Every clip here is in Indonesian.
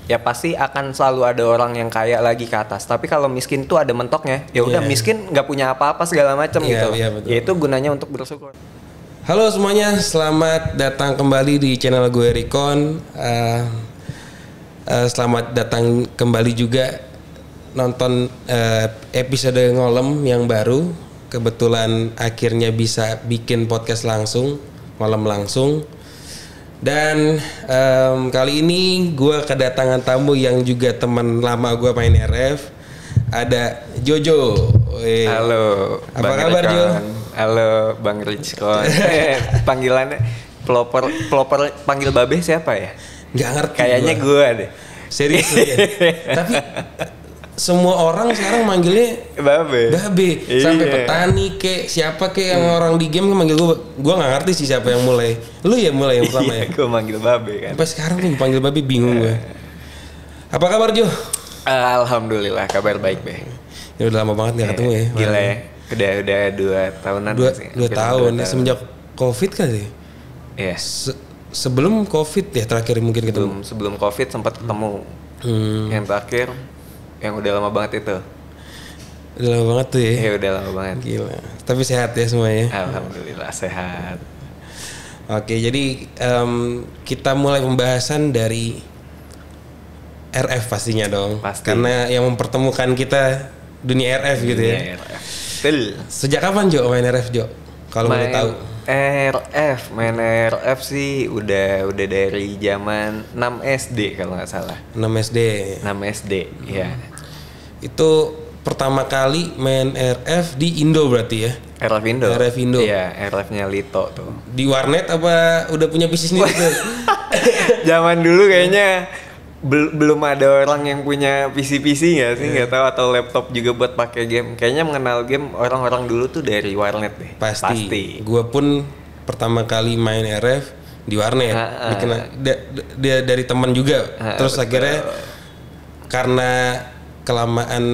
ya pasti akan selalu ada orang yang kaya lagi ke atas. Tapi kalau miskin tuh ada mentoknya. Ya udah miskin nggak punya apa-apa segala macam gitu. Ya itu gunanya untuk bersyukur. Halo semuanya, selamat datang kembali di channel gue Rikon. Selamat datang kembali juga nonton episode Ngolem yang baru. Kebetulan akhirnya bisa bikin podcast langsung, Ngolem langsung. Dan kali ini gue kedatangan tamu yang juga teman lama gue main RF. Ada Jojo. Halo. Apa kabar Jo? Halo Bang Richcon. Panggilannya pelopor panggil Babe siapa ya? Nggak ngerti. Kayaknya gue deh. Serius ya. Tapi semua orang sekarang manggilnya Babe. Sampai petani kek siapa kek yang orang di game manggil gue nggak ngerti sih siapa yang mulai. Lu ya mulai yang pertama ya. Gue manggil Babe kan. Sampai sekarang gue panggil Babe bingung gue. Apa kabar Jo? Alhamdulillah kabar baik Be. Ya udah lama banget nggak ketemu ya. Gila ya. Udah 2 tahunan. 2 tahun ya semenjak COVID kali. Iya. Sebelum COVID ya terakhir mungkin ketemu. Sebelum COVID sempat ketemu. Yang terakhir yang udah lama banget itu. Udah lama banget tuh ya. Iya udah lama banget. Gila. Tapi sehat ya semuanya. Alhamdulillah sehat. Oke, jadi kita mulai pembahasan dari RF pastinya dong. Pasti. Karena yang mempertemukan kita dunia RF gitu ya. RF. Betul. Sejak kapan Jo main RF Jo? Kalau boleh tahu. Main RF sih udah dari zaman 6 SD kalau nggak salah. 6 SD. 6 SD, ya. Itu pertama kali main RF di Indo berarti ya? RF Indo. RF Indo. Iya, RF-nya Lito tuh. Di warnet apa udah punya bisnis sendiri tuh? Zaman dulu kayaknya belum ada orang yang punya PC nggak sih, nggak tahu, atau laptop juga buat pakai game. Kayaknya mengenal game orang-orang dulu tuh dari warnet deh. Pasti. Gue pun pertama kali main RF di warnet. Dia dari teman juga. Terus betul. Akhirnya karena kelamaan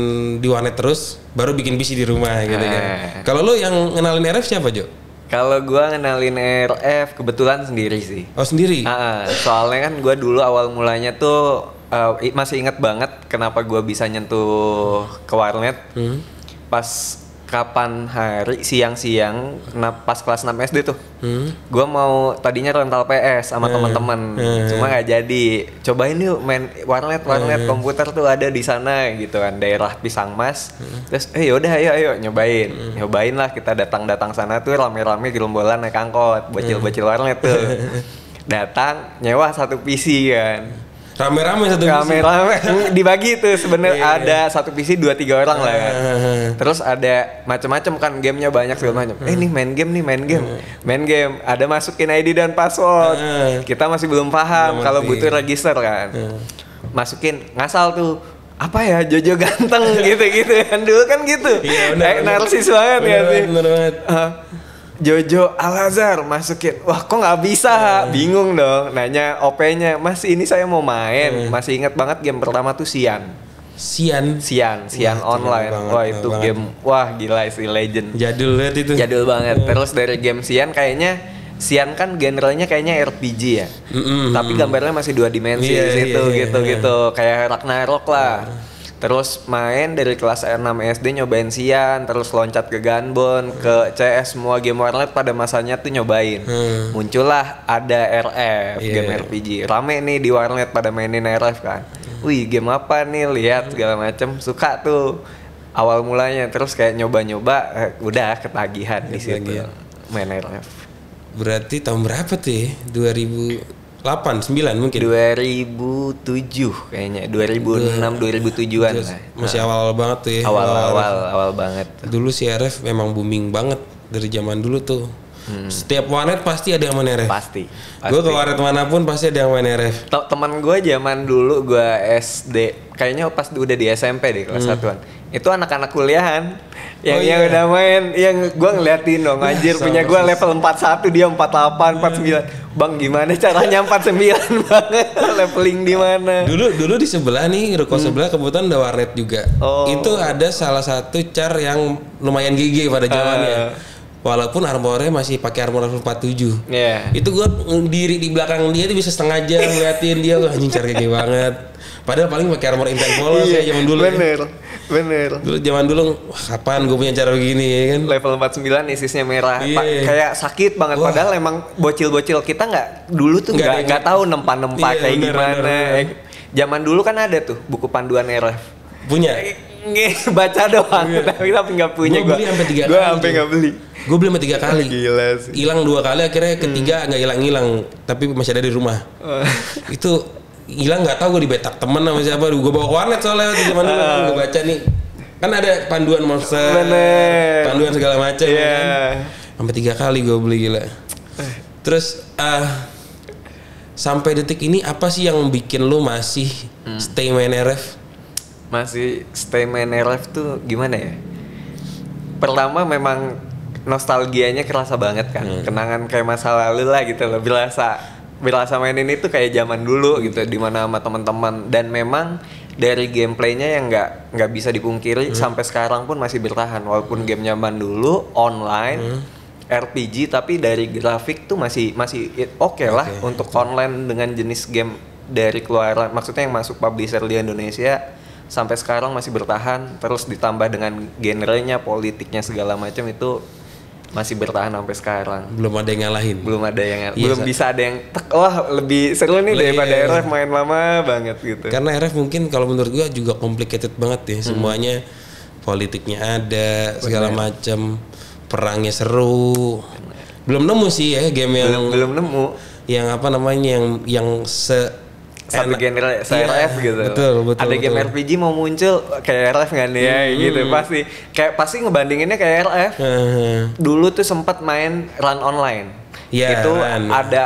di warnet terus, baru bikin PC di rumah gitu kan. Kalau lu yang ngenalin RF siapa Jo? Kalau gue ngenalin RF kebetulan sendiri sih. Oh sendiri? Soalnya kan gue dulu awal mulanya tuh masih ingat banget kenapa gue bisa nyentuh ke warnet. Pas kapan hari siang-siang pas kelas 6 SD tuh. Gue mau tadinya rental PS sama teman-teman. Cuma nggak jadi. Cobain yuk main warnet komputer tuh ada di sana gitu kan, daerah Pisang Mas. Terus yaudah ayo nyobain lah, kita datang sana tuh rame-rame gerombolan naik angkot, bocil-bocil warnet tuh. Datang nyewa 1 PC kan. Rame-rame dibagi tuh sebenarnya ada 1 PC 2-3 orang lah kan. Terus ada macam-macam kan, gamenya banyak segala macam. Nih main game. Ada masukin ID dan password. Kita masih belum paham kalau butuh register kan. Masukin ngasal tuh. Apa ya, Jojo ganteng gitu kan dulu kan gitu. Iya, narsis banget ya sih. Bener banget. Jojo Al-Azhar masukin, wah kok nggak bisa, bingung dong, nanya OP-nya, mas ini saya mau main, masih ingat banget game pertama tuh Sian online, wah itu banget. Game, wah gila sih legend, jadul banget. Terus dari game Sian kayaknya, Sian kan genrenya kayaknya RPG ya, tapi gambarnya masih 2 dimensi di situ gitu, kayak Ragnarok lah. Terus main dari kelas 6 SD nyobain Sian, terus loncat ke Gunbon, ke CS, semua game warnet pada masanya tuh nyobain. Muncullah ada RF, game RPG. Rame nih di warnet pada mainin RF kan. Wih, game apa nih, lihat segala macem, suka tuh awal mulanya. Terus kayak nyoba-nyoba, udah ketagihan di situ main RF. Berarti tahun berapa tuh ya? 2008, 9 mungkin? 2007 kayaknya, 2006, 2007an lah. Masih awal banget tuh ya? Awal banget. Dulu si RF memang booming banget dari zaman dulu tuh. Setiap warnet pasti ada yang main RF. Pasti. Gue ke warnet manapun pasti ada yang main RF. Teman gue zaman dulu, gue SD, kayaknya pas udah di SMP deh kelas 1-an. Itu anak-anak kuliahan yang udah main, yang gue ngeliatin dong, anjir punya gue level 41, dia 48, 49. Bang gimana caranya 49 banget, leveling di mana? Dulu di sebelah nih, ruko sebelah kebetulan ada warnet juga. Itu ada salah satu char yang lumayan gigi pada zamannya. walaupun armornya masih pakai armor level 47. Itu gue diri di belakang dia tuh bisa setengah jam ngeliatin dia, anjing cara kayak banget. Padahal paling pakai armor Intel polos ya zaman dulu. Bener. Dulu zaman dulu, wah kapan gue punya cara begini ya kan? Level 49 isisnya merah, kayak sakit banget. Wah. Padahal emang bocil-bocil kita dulu tuh nggak tahu nempa kayak gimana. Zaman dulu kan ada tuh buku panduan RF. Punya? Baca doang, tapi nggak punya. Gue beli sampai 3 kali. Gue sampai nggak beli. Gue beli sampai 3 kali. Gila sih. Hilang 2 kali, akhirnya ketiga nggak hilang, tapi masih ada di rumah. Itu hilang nggak tahu, gue dibetak temen sama siapa. Gue bawa ke warnet soalnya waktu zaman dulu. Gue baca nih, kan ada panduan monster, panduan segala macam. Kan? Sampai 3 kali gue beli, gila. Terus sampai detik ini apa sih yang bikin lu masih stay main RF? Masih stay main RF tuh gimana ya? Pertama memang nostalgianya kerasa banget kan. Kenangan kayak masa lalu lah gitu loh. Berasa mainin itu kayak zaman dulu gitu, dimana sama teman-teman. Dan memang dari gameplaynya yang nggak bisa dipungkiri sampai sekarang pun masih bertahan. Walaupun game zaman dulu online RPG, tapi dari grafik tuh masih oke lah untuk online dengan jenis game dari keluaran, maksudnya yang masuk publisher di Indonesia sampai sekarang masih bertahan. Terus ditambah dengan genrenya, politiknya segala macam, itu masih bertahan sampai sekarang. Belum ada yang ngalahin. Belum bisa ada yang wah lebih seru nih daripada RF, main lama banget gitu. Karena RF mungkin kalau menurut gua juga complicated banget ya, semuanya politiknya ada, segala macam, perangnya seru. Belum nemu sih ya game yang belum nemu yang apa namanya yang satu genre RF gitu. Betul. Ada game RPG mau muncul kayak RF nggak nih ya gitu. Pasti ngebandinginnya kayak RF. Dulu tuh sempat main Run Online. Itu ada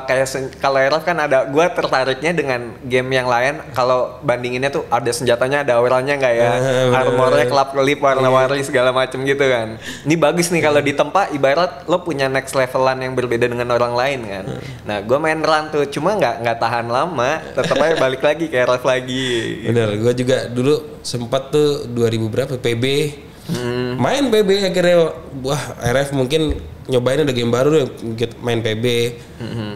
kayak kalau RF kan ada, gue tertariknya dengan game yang lain. Kalau bandinginnya tuh ada senjatanya, ada auranya nggak ya, armornya kelap-kelip warna-warni segala macem gitu kan. Ini bagus nih kalau ditempa, ibarat lo punya next levelan yang berbeda dengan orang lain kan. Nah gue main Run tuh, cuma nggak tahan lama, tetap aja balik lagi ke RF lagi. Bener, gue juga dulu sempat tuh 2000 berapa PB. Main PB akhirnya, wah RF mungkin nyobain ada game baru deh, main PB.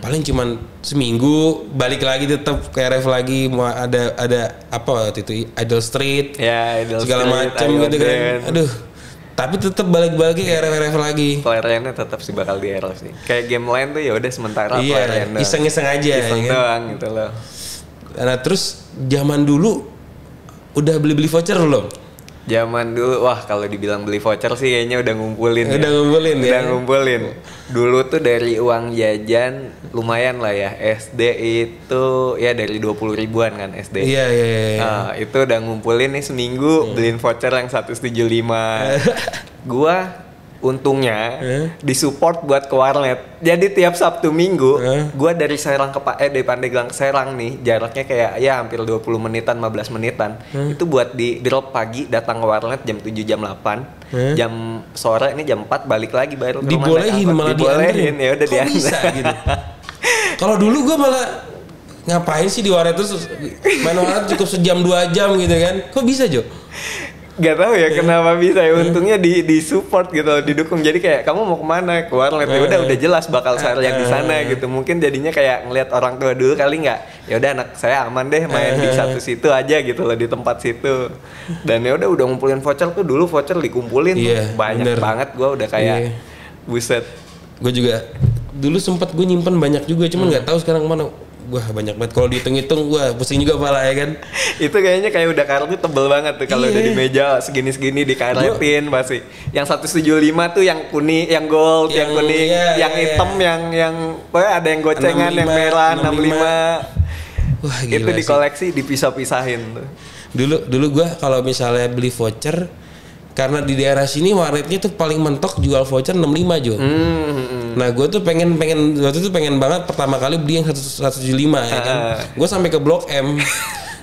Paling cuman seminggu balik lagi tetap ke RF lagi. Mau ada apa waktu itu Idle Street, segala macam gitu kan. Aduh, tapi tetap balik-balik ke RF lagi. Pelariannya tetap sih bakal di RF sih. Kayak game lain tuh ya udah sementara pelarian iseng-iseng aja, iseng doang gitu loh. Nah terus zaman dulu udah beli voucher belum? Zaman dulu, wah kalau dibilang beli voucher sih kayaknya udah ngumpulin. Udah ngumpulin. Dulu tuh dari uang jajan lumayan lah ya. SD itu ya dari 20 ribuan kan SD. Iya. Nah, itu udah ngumpulin nih seminggu beliin voucher yang 175. Gua untungnya disupport buat ke warnet. Jadi tiap Sabtu Minggu gua dari Serang dari Pandeglang ke Serang nih, jaraknya kayak ya hampir 20 menitan, 15 menitan. Itu buat di drop pagi, datang ke warnet jam 7 jam 8. Jam sore ini jam 4 balik lagi baru ke rumah. Dibolehin ya udah diantar. Bisa gitu. Kalau dulu gua malah ngapain sih di warnet terus main warnet cukup sejam 2 jam gitu kan. Kok bisa, Jo? Gak tahu ya kenapa bisa ya, untungnya di support gitu, didukung. Jadi kayak kamu mau kemana, ke warnet, ya udah jelas bakal share yang di sana gitu. Mungkin jadinya kayak ngelihat orang tua dulu kali nggak, ya udah anak saya aman deh main di satu situ aja gitu loh, di tempat situ. Dan ya udah ngumpulin voucher tuh, dulu voucher dikumpulin banyak banget. Gue udah kayak buset. Gue juga dulu sempat gue nyimpen banyak juga, cuman nggak tahu sekarang mana. Wah banyak banget, kalau dihitung-hitung gua pusing juga kepala ya kan. Itu kayaknya kayak udah kartu tebel banget tuh kalau udah di meja segini-segini dikaretin pasti. Yang 175 tuh yang kuning, yang gold, yang kuning, yang hitam, yang pokoknya ada yang gocengan, 65, yang merah 65. Wah gila itu dikoleksi sih. Dipisah-pisahin tuh. Dulu gua kalau misalnya beli voucher, karena di daerah sini warnetnya tuh paling mentok jual voucher 65 Jo. Nah gue tuh pengen waktu itu pengen banget pertama kali beli yang 175 ya kan. Gue sampai ke Blok M.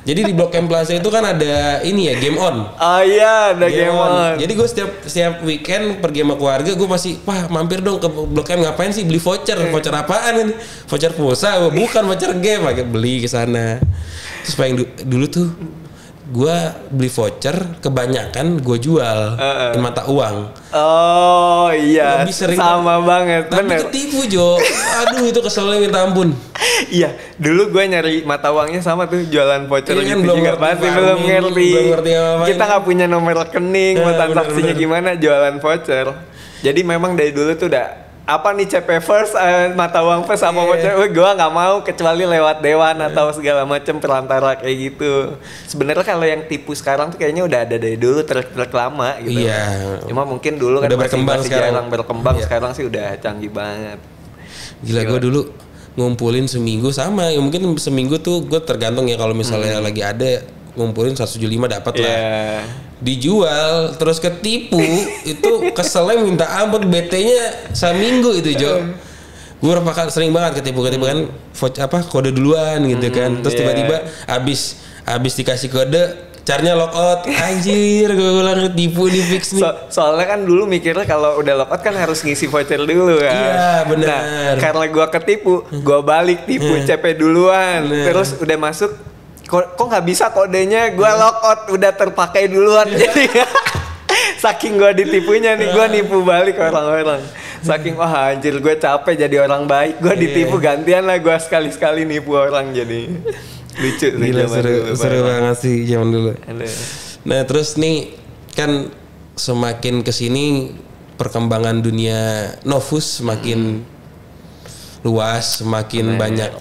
Jadi di Blok M Plaza itu kan ada ini ya, Game On. Oh iya, ada Game On. Jadi gue setiap weekend pergi sama keluarga, gue masih mampir dong ke Blok M, ngapain sih beli voucher? Voucher apaan ini? Voucher pulsa, bukan voucher game, akhirnya beli ke sana. Terus paling dulu tuh gue beli voucher kebanyakan gue jual mata uang. Oh iya, lebih sering sama banget. Tapi bener. Ketipu Jo, aduh itu keselnya minta ampun. Iya, dulu gue nyari mata uangnya sama tuh jualan voucher gitu juga pasti belum ngerti kita nggak punya nomor rekening, mau transaksinya gimana, jualan voucher. Jadi memang dari dulu tuh udah apa nih CP first, mata uang first sama voucher, gue nggak mau kecuali lewat dewan atau segala macam perantara kayak gitu. Sebenarnya kalau yang tipu sekarang tuh kayaknya udah ada dari dulu, trik-trik lama gitu. Iya. Cuma mungkin dulu kan masih jarang berkembang, sekarang sih udah canggih banget. Gila. Gue dulu ngumpulin seminggu sama, ya mungkin seminggu tuh gue tergantung ya, kalau misalnya lagi ada ngumpulin 175 dapat lah. Dijual terus ketipu itu keselnya minta ampun, BT-nya seminggu itu Jo. Gue sering banget ketipu kan kode duluan gitu kan. Terus tiba-tiba abis dikasih kode caranya lockout, anjir gue bilang ketipu di fix nih. Soalnya kan dulu mikirnya kalau udah lockout kan harus ngisi voucher dulu kan. Iya benar. Nah, karena gue ketipu, gue balik tipu CP duluan. Terus udah masuk, kok nggak bisa kodenya, gue lockout udah terpakai duluan. Jadi saking gue ditipunya nih, gue nipu balik orang-orang. Saking wah anjir gue capek jadi orang baik, gue ditipu gantian lah, gue sekali-sekali nipu orang jadi. Lucu. Gila, seru banget sih zaman dulu. Nah terus nih kan semakin kesini perkembangan dunia Novus semakin luas, semakin banyak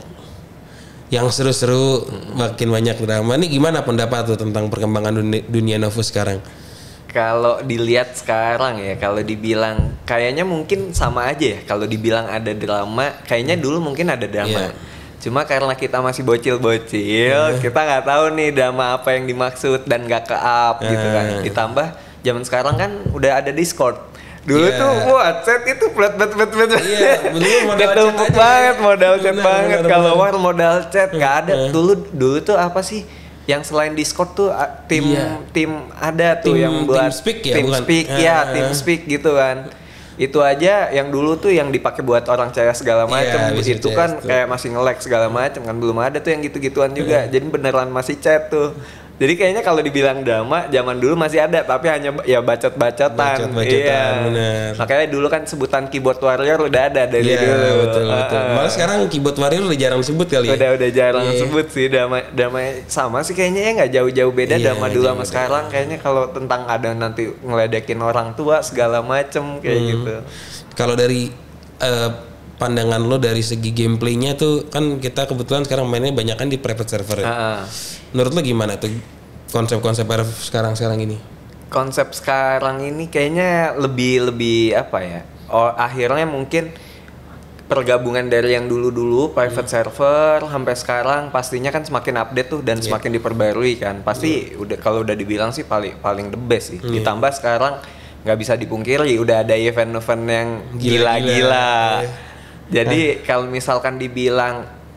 yang seru-seru, makin banyak drama. Nih gimana pendapat tuh tentang perkembangan dunia Novus sekarang? Kalau dilihat sekarang ya, kalau dibilang kayaknya mungkin sama aja ya. Kalau dibilang ada drama, kayaknya dulu mungkin ada drama. Cuma karena kita masih bocil-bocil, kita nggak tahu nih drama apa yang dimaksud dan nggak ke-up gitu kan. Ditambah zaman sekarang kan udah ada Discord. Dulu tuh chat itu bet. Iya, ketumpuk banget, modal chat banget. Kalau war modal chat nggak ada. Dulu tuh apa sih? Yang selain Discord tuh tim ada tuh yang buat TeamSpeak gitu kan. Itu aja yang dulu tuh yang dipakai buat orang CS segala macam, itu kan kayak masih nge-lag segala macam kan, belum ada tuh yang gitu-gituan juga. Jadi beneran masih chat tuh. Jadi kayaknya kalau dibilang drama zaman dulu masih ada, tapi hanya ya bacot-bacotan. Iya. Bener. Makanya dulu kan sebutan keyboard warrior udah ada dari dulu. Betul. Malah sekarang keyboard warrior udah jarang disebut kali ya. Udah jarang disebut sih. Drama sama sih kayaknya ya, nggak jauh-jauh beda drama dulu sama sekarang. Kayaknya kalau tentang ada nanti ngeledekin orang tua segala macem kayak gitu. Kalau dari pandangan lo dari segi gameplaynya tuh kan kita kebetulan sekarang mainnya banyak kan di private server. Menurut lo gimana tuh konsep-konsep sekarang ini? Konsep sekarang ini kayaknya lebih apa ya? Akhirnya mungkin pergabungan dari yang dulu private server sampai sekarang pastinya kan semakin update tuh dan semakin diperbarui kan. Pasti udah kalau udah dibilang sih paling the best sih. Ditambah sekarang nggak bisa dipungkiri udah ada event-event yang gila-gila. Jadi kalau misalkan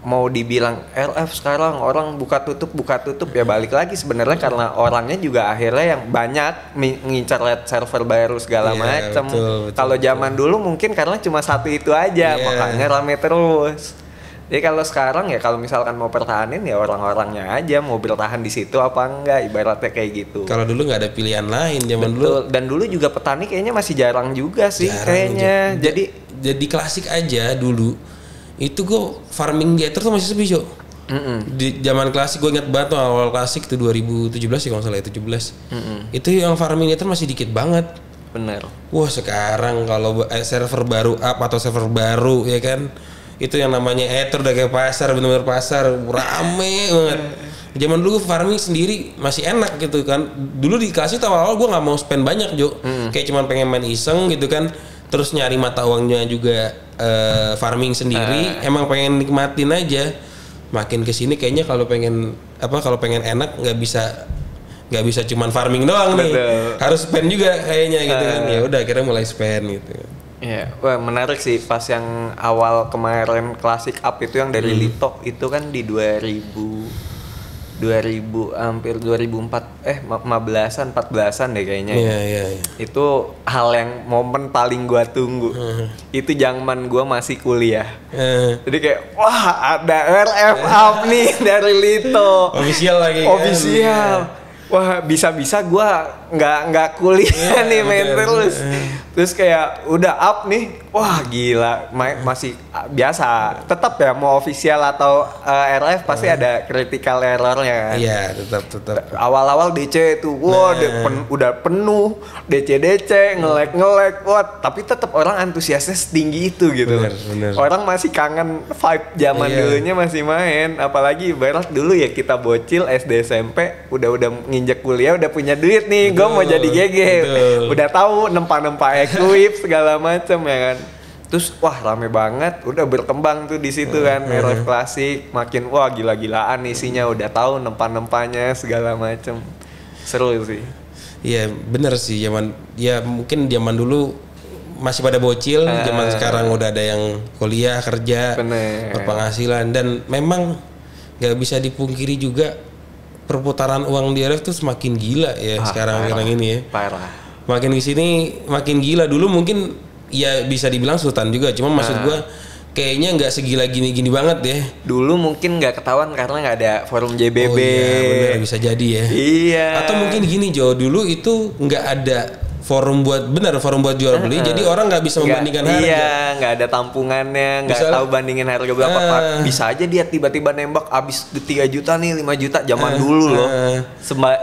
mau dibilang LF sekarang orang buka tutup ya balik lagi sebenarnya karena orangnya juga akhirnya yang banyak ngincar server baru segala macam. Kalau zaman dulu mungkin karena cuma satu itu aja makanya rame terus. Jadi kalau sekarang ya kalau misalkan mau pertahanin ya orang-orangnya aja mau bertahan di situ apa enggak, ibaratnya kayak gitu. Kalau dulu nggak ada pilihan lain zaman dulu. Dan dulu juga petani kayaknya masih jarang juga sih kayaknya. Jadi klasik aja dulu. Itu gue farming di Ether tuh masih sepi, Jo. Di zaman klasik gue ingat banget tuh awal klasik tuh 2017 sih kalau salah 17. Itu yang farming Ether masih dikit banget. Bener. Wah sekarang kalau server baru up atau server baru ya kan, itu yang namanya Ether udah kayak pasar, bener-bener pasar rame banget. Zaman dulu farming sendiri masih enak gitu kan. Dulu di klasik awal-awal gue nggak mau spend banyak, Jo. Kayak cuman pengen main iseng gitu kan. Terus nyari mata uangnya juga farming sendiri, emang pengen nikmatin aja. Makin kesini kayaknya kalau pengen enak nggak bisa cuman farming doang nih, harus spend juga kayaknya gitu kan. Ya udah akhirnya mulai spend gitu. Iya, wah menarik sih pas yang awal kemarin klasik up itu yang dari Lito itu kan di 2000 hampir 2004 15-an 14-an deh kayaknya. Iya. Itu hal yang momen paling gua tunggu. Itu zaman gua masih kuliah. Jadi kayak wah ada RF up nih dari Lito. Official lagi kan. wah bisa-bisa gue nggak kuliah nih main terus kayak udah up nih, wah gila masih biasa tetap ya mau official atau RF pasti ada critical errornya kan. Iya tetap awal-awal DC itu wah udah penuh DC ngelek wah tapi tetap orang antusiasnya setinggi itu gitu. Bener. Orang masih kangen vibe zaman dulunya masih main, apalagi ibarat dulu ya kita bocil SD SMP udah nginjek kuliah udah punya duit nih, gue mau jadi GG, udah tahu nempa equip segala macam ya kan. Terus wah rame banget, udah berkembang tuh di situ kan RF klasik, makin wah gila-gilaan isinya, udah tahu nempa-nempanya segala macam. Seru sih. Iya bener sih, mungkin zaman dulu masih pada bocil, zaman sekarang udah ada yang kuliah, kerja, berpenghasilan, dan memang nggak bisa dipungkiri juga perputaran uang di RF tuh semakin gila ya sekarang ini ya. Parah. Makin kesini makin gila. Dulu mungkin ya bisa dibilang sultan juga, cuma maksud gua kayaknya nggak segila gini banget ya. Dulu mungkin nggak ketahuan karena nggak ada forum JBB. Oh iya bener, bisa jadi ya. Iya. Atau mungkin gini Jo, dulu itu nggak ada forum buat jual beli, jadi orang nggak bisa membandingkan harga. Iya, nggak ada tampungannya, nggak tahu bandingin harga berapa. Bisa aja dia tiba-tiba nembak abis 3 juta nih, 5 juta zaman dulu loh.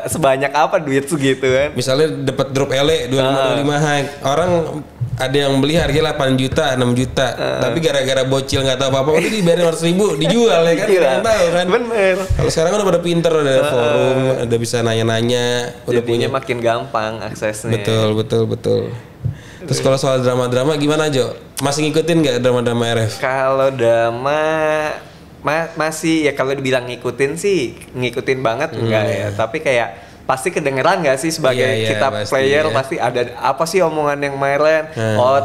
Sebanyak apa duit segitu kan? Misalnya dapat drop LE 25 high, orang ada yang beli harganya 8 juta, 6 juta. Tapi gara-gara bocil nggak tahu apa-apa, udah dibayarin 100.000 dijual ya kan? Nggak tahu kan? Bener. Kalau sekarang kan udah pada pinter, udah ada forum, udah bisa nanya-nanya, udah punya makin gampang aksesnya. Betul. Terus kalau soal drama-drama gimana Jo? Masih ngikutin nggak drama-drama RF? Kalau drama masih ya, kalau dibilang ngikutin banget enggak ya. Tapi kayak pasti kedengeran nggak sih sebagai kita pasti, player pasti ada apa sih omongan yang main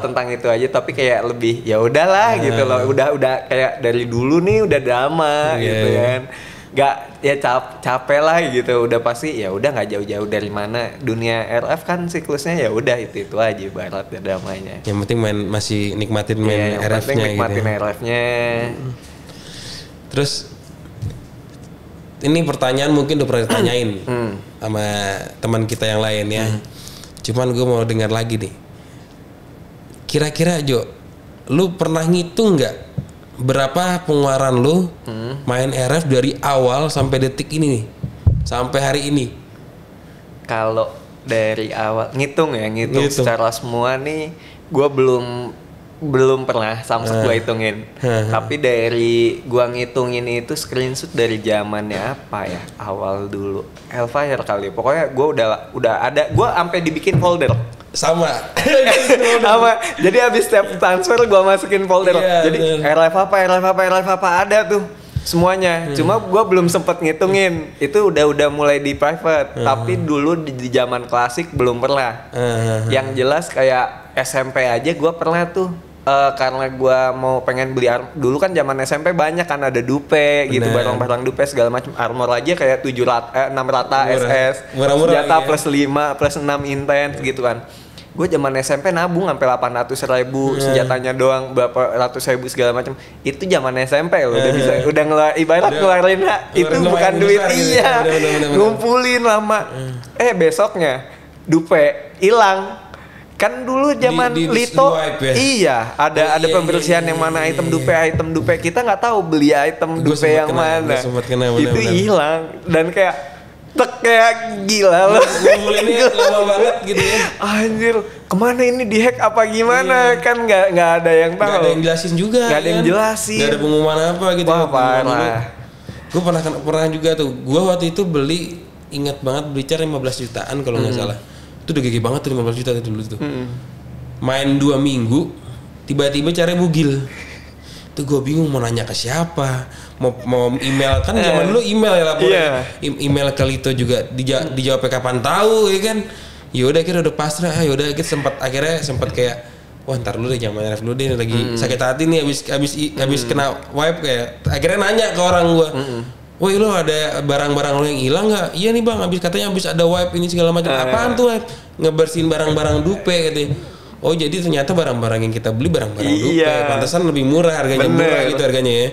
tentang itu aja, tapi kayak lebih ya udahlah gitu loh, udah kayak dari dulu nih udah drama gitu kan, nggak ya capek lah gitu, udah pasti ya udah nggak jauh-jauh dari mana dunia RF kan siklusnya, ya udah itu aja ibarat ya dramanya. Yang penting masih nikmatin main RF-nya nikmatin gitu. RF-nya. Terus ini pertanyaan mungkin udah pernah ditanyain sama teman kita yang lain ya. Cuman gue mau dengar lagi nih. Kira-kira Jo, lu pernah ngitung nggak berapa pengeluaran lu main RF dari awal sampai detik ini nih, sampai hari ini? Kalau dari awal ngitung secara semua nih, gue belum pernah samsat gua hitungin. Tapi dari gua ngitungin itu screenshot dari zamannya apa ya, awal dulu Hellfire kali. Pokoknya gua udah ada, gua sampai dibikin folder. Sama. Jadi habis setiap transfer gua masukin folder. Jadi RF apa ada tuh semuanya. Cuma gua belum sempet ngitungin. Itu udah mulai di private. Tapi dulu di zaman klasik belum pernah. Yang jelas kayak SMP aja gua pernah tuh. Karena gue mau pengen beli dulu kan zaman SMP banyak kan ada dupe gitu, barang-barang dupe segala macam, armor aja kayak 6 rata SS, senjata plus 5 plus 6 intense gitu kan. Gue zaman SMP nabung sampai 800.000 senjatanya doang, berapa ratus ribu segala macam. Itu zaman SMP loh, udah ngeluarin itu bukan duit bener. Ngumpulin lama. Besoknya dupe hilang. Kan dulu zaman Lito ada pembersihan yang mana item dupe kita nggak tahu beli item dupe yang mana, itu hilang dan kayak gila loh, ngumpulinnya lama banget gitu ya, anjir kemana ini dihack apa gimana, kan nggak ada yang tahu, nggak ada yang jelasin juga, nggak ada yang jelasin, nggak ada pengumuman apa gitu. Wah parah. Gue pernah juga tuh, gue waktu itu beli, ingat banget beli car 15 jutaan kalau nggak salah. Itu udah gede banget tuh 15 juta itu dulu tuh. Main 2 minggu tiba-tiba caranya bugil. Tuh gue bingung mau nanya ke siapa, mau email, kan zaman dulu email ya laporan. Email ke Lito juga dijawabnya kapan tahu ya kan. Ya udah akhirnya udah pasrah, ya udah akhirnya sempat kayak wah ntar dulu deh jangan RF dulu deh, lagi sakit hati nih habis kena wipe, kayak akhirnya nanya ke orang gue. Woi lo ada barang-barang lo yang hilang nggak? Iya nih bang, katanya habis ada wipe ini segala macam. Apaan tuh wipe? Ngebersihin barang-barang dupe katanya. oh jadi ternyata barang-barang yang kita beli barang-barang Dupe. Pantesan lebih murah harganya. Bener. Murah gitu harganya ya.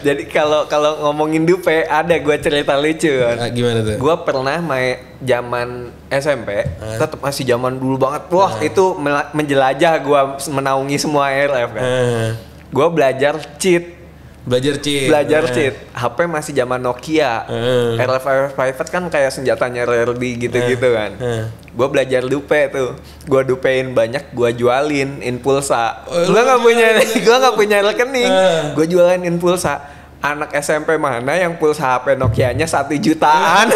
Jadi kalau ngomongin Dupe ada gue cerita lucu kan. Gimana tuh? Gue pernah main zaman SMP, tetap masih zaman dulu banget. Wah itu menjelajah gue menaungi semua RF kan. Gue belajar cheat. HP masih zaman Nokia. RF private kan kayak senjatanya Rarely gitu-gitu kan. Gue belajar Dupe tuh. Gue dupein banyak, gue jualin Inpulsa. Gue nggak punya rekening. Gue jualin Inpulsa. Anak SMP mana yang pulsa HP Nokianya 1 jutaan?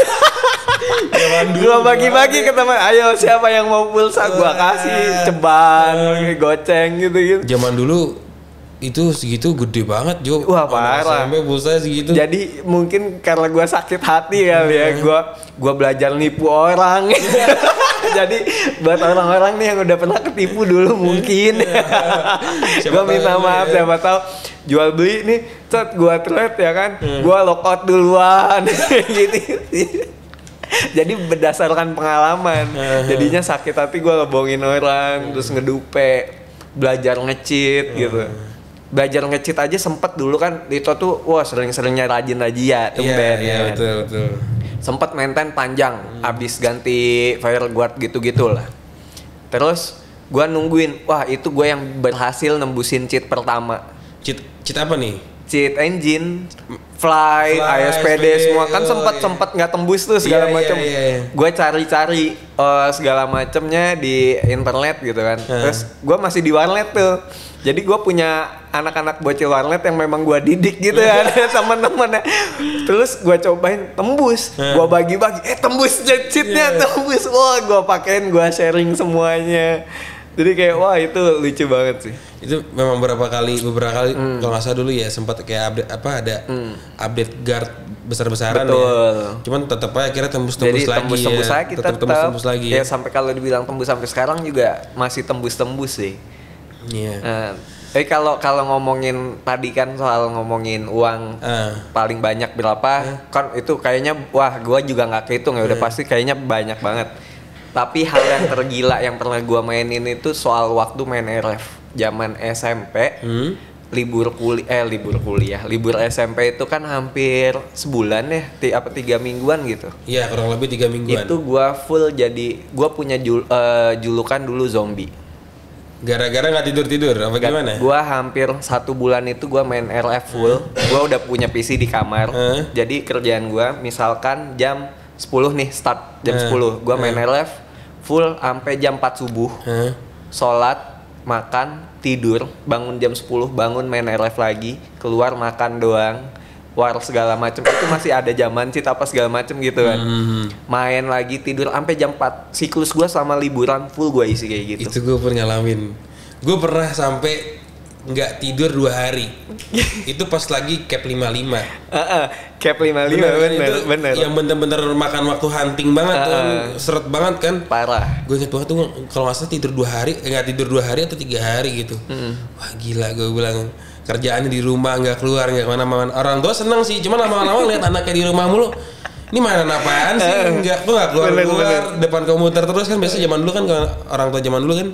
Gue bagi-bagi ke teman. Ayo siapa yang mau pulsa? Gue kasih ceban, goceng gitu. Zaman dulu itu segitu gede banget Jo. Wah parah. Sampai pulsa segitu. Jadi mungkin karena gue sakit hati kali ya, gue belajar nipu orang. Jadi buat orang-orang nih yang udah pernah ketipu dulu mungkin. Gue minta maaf siapa tahu jual beli nih, gue thread ya kan, gue lockout duluan. Gitu. Jadi berdasarkan pengalaman, jadinya sakit hati gue ngebohongin orang, terus ngedupe, belajar nge-cheat gitu. Belajar nge-cheat aja sempet dulu kan, itu tuh wah sering-seringnya rajin aja tuh band. Iya betul. Sempet maintain panjang, abis ganti Fireguard gitu-gitu lah. Terus gue nungguin, wah itu gue yang berhasil nembusin cheat pertama. Cheat apa nih? Cheat engine, fly, ASPD semua kan sempet nggak tembus tuh segala macam. Gue cari-cari segala macamnya di internet gitu kan. Terus gue masih di warnet tuh. Jadi gue punya anak-anak bocil warnet yang memang gue didik gitu ya, teman-temannya. Terus gue cobain tembus, gue bagi-bagi, tembus cheatnya tembus. Wah gue pakein, gue sharing semuanya. Jadi kayak wah itu lucu banget sih. Itu memang beberapa kali kalau nggak salah dulu ya sempat kayak update update guard besar-besaran. Betul. Cuman tetap aja akhirnya tembus lagi. Tembus lagi. Ya sampai kalau dibilang tembus sampai sekarang juga masih tembus sih. Iya. Kalau ngomongin tadi kan soal ngomongin uang paling banyak berapa, kan itu kayaknya wah gue juga nggak kehitung ya, udah pasti kayaknya banyak banget. Tapi hal yang tergila yang pernah gue mainin itu soal waktu main RF zaman SMP. Libur SMP itu kan hampir sebulan ya, 3 mingguan gitu. Iya kurang lebih 3 mingguan. Itu gue full jadi, gue punya julukan dulu zombie. Gara-gara nggak tidur apa gimana? Gue hampir 1 bulan itu gue main RF full. Gue udah punya PC di kamar. Jadi kerjaan gue misalkan jam 10 nih start jam 10. Gue main RF full sampai jam 4 subuh. Sholat, makan, tidur, bangun jam 10, bangun main RF lagi, keluar makan doang. War segala macam itu masih ada zaman cheat apa segala macam gitu kan. Main lagi tidur sampai jam 4. Siklus gue selama liburan full gue isi kayak gitu. Itu gue pernah ngalamin. Gue pernah sampai nggak tidur 2 hari. Itu pas lagi cap 55. Cap 55 bener. Yang bener-bener makan waktu hunting banget tuh, seret banget kan. Parah. Gue inget banget tuh kalau nggak salah tidur 2 hari, nggak tidur 2 hari atau 3 hari gitu. Wah gila gue bilang. Kerjaannya di rumah nggak keluar nggak kemana-mana. Orang tua seneng sih, cuman lama-lama lihat anaknya di rumah mulu. Ini mainan apaan sih? Nggak keluar depan komputer terus kan. Biasa zaman dulu kan orang tua zaman dulu kan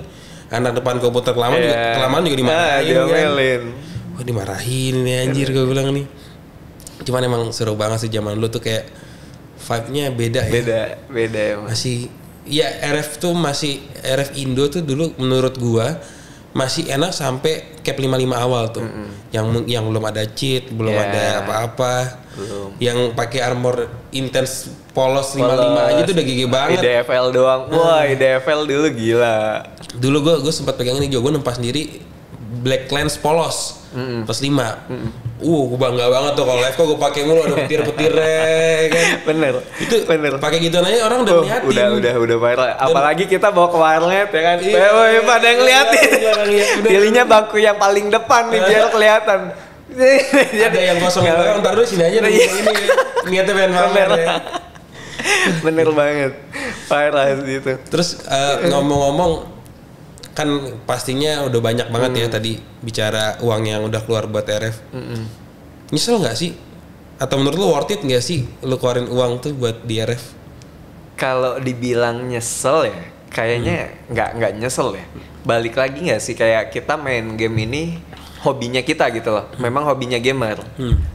anak depan komputer kelamaan juga dimarahin kan. Wah dimarahin nih anjir gue bilang nih. Cuman emang seru banget sih zaman dulu tuh kayak vibe-nya beda ya. Beda emang. Masih ya RF Indo tuh dulu menurut gua masih enak sampai cap 55 awal tuh. Yang belum ada cheat, belum ada apa-apa. Yang pakai armor intense polos 55 aja tuh udah gigi banget. IDFL doang. Wah, IDFL dulu gila. Dulu gue sempat pegang ini juga, gue nempas sendiri Black Lens polos. Plus 5. Gue bangga banget tuh kalau live kok gue pakai mulu ada petir-petirnya kan. Bener. Itu bener. Pakai gituan aja orang udah ngeliatin. Udah parah. Apalagi kita bawa ke warnet ya kan. Pada ngeliatin. Pilihnya bangku yang paling depan nih biar kelihatan. Ada yang kosong doang, ntar dulu sini aja nih ini. Niatnya pengen pamer ya. Bener banget. Parah gitu. Terus ngomong-ngomong kan pastinya udah banyak banget ya tadi bicara uang yang udah keluar buat RF. Nyesel nggak sih? Atau menurut lu worth it nggak sih lu keluarin uang tuh buat di RF? Kalau dibilang nyesel ya, kayaknya nggak nyesel ya. Balik lagi nggak sih kayak kita main game ini hobinya kita gitu loh. Memang hobinya gamer.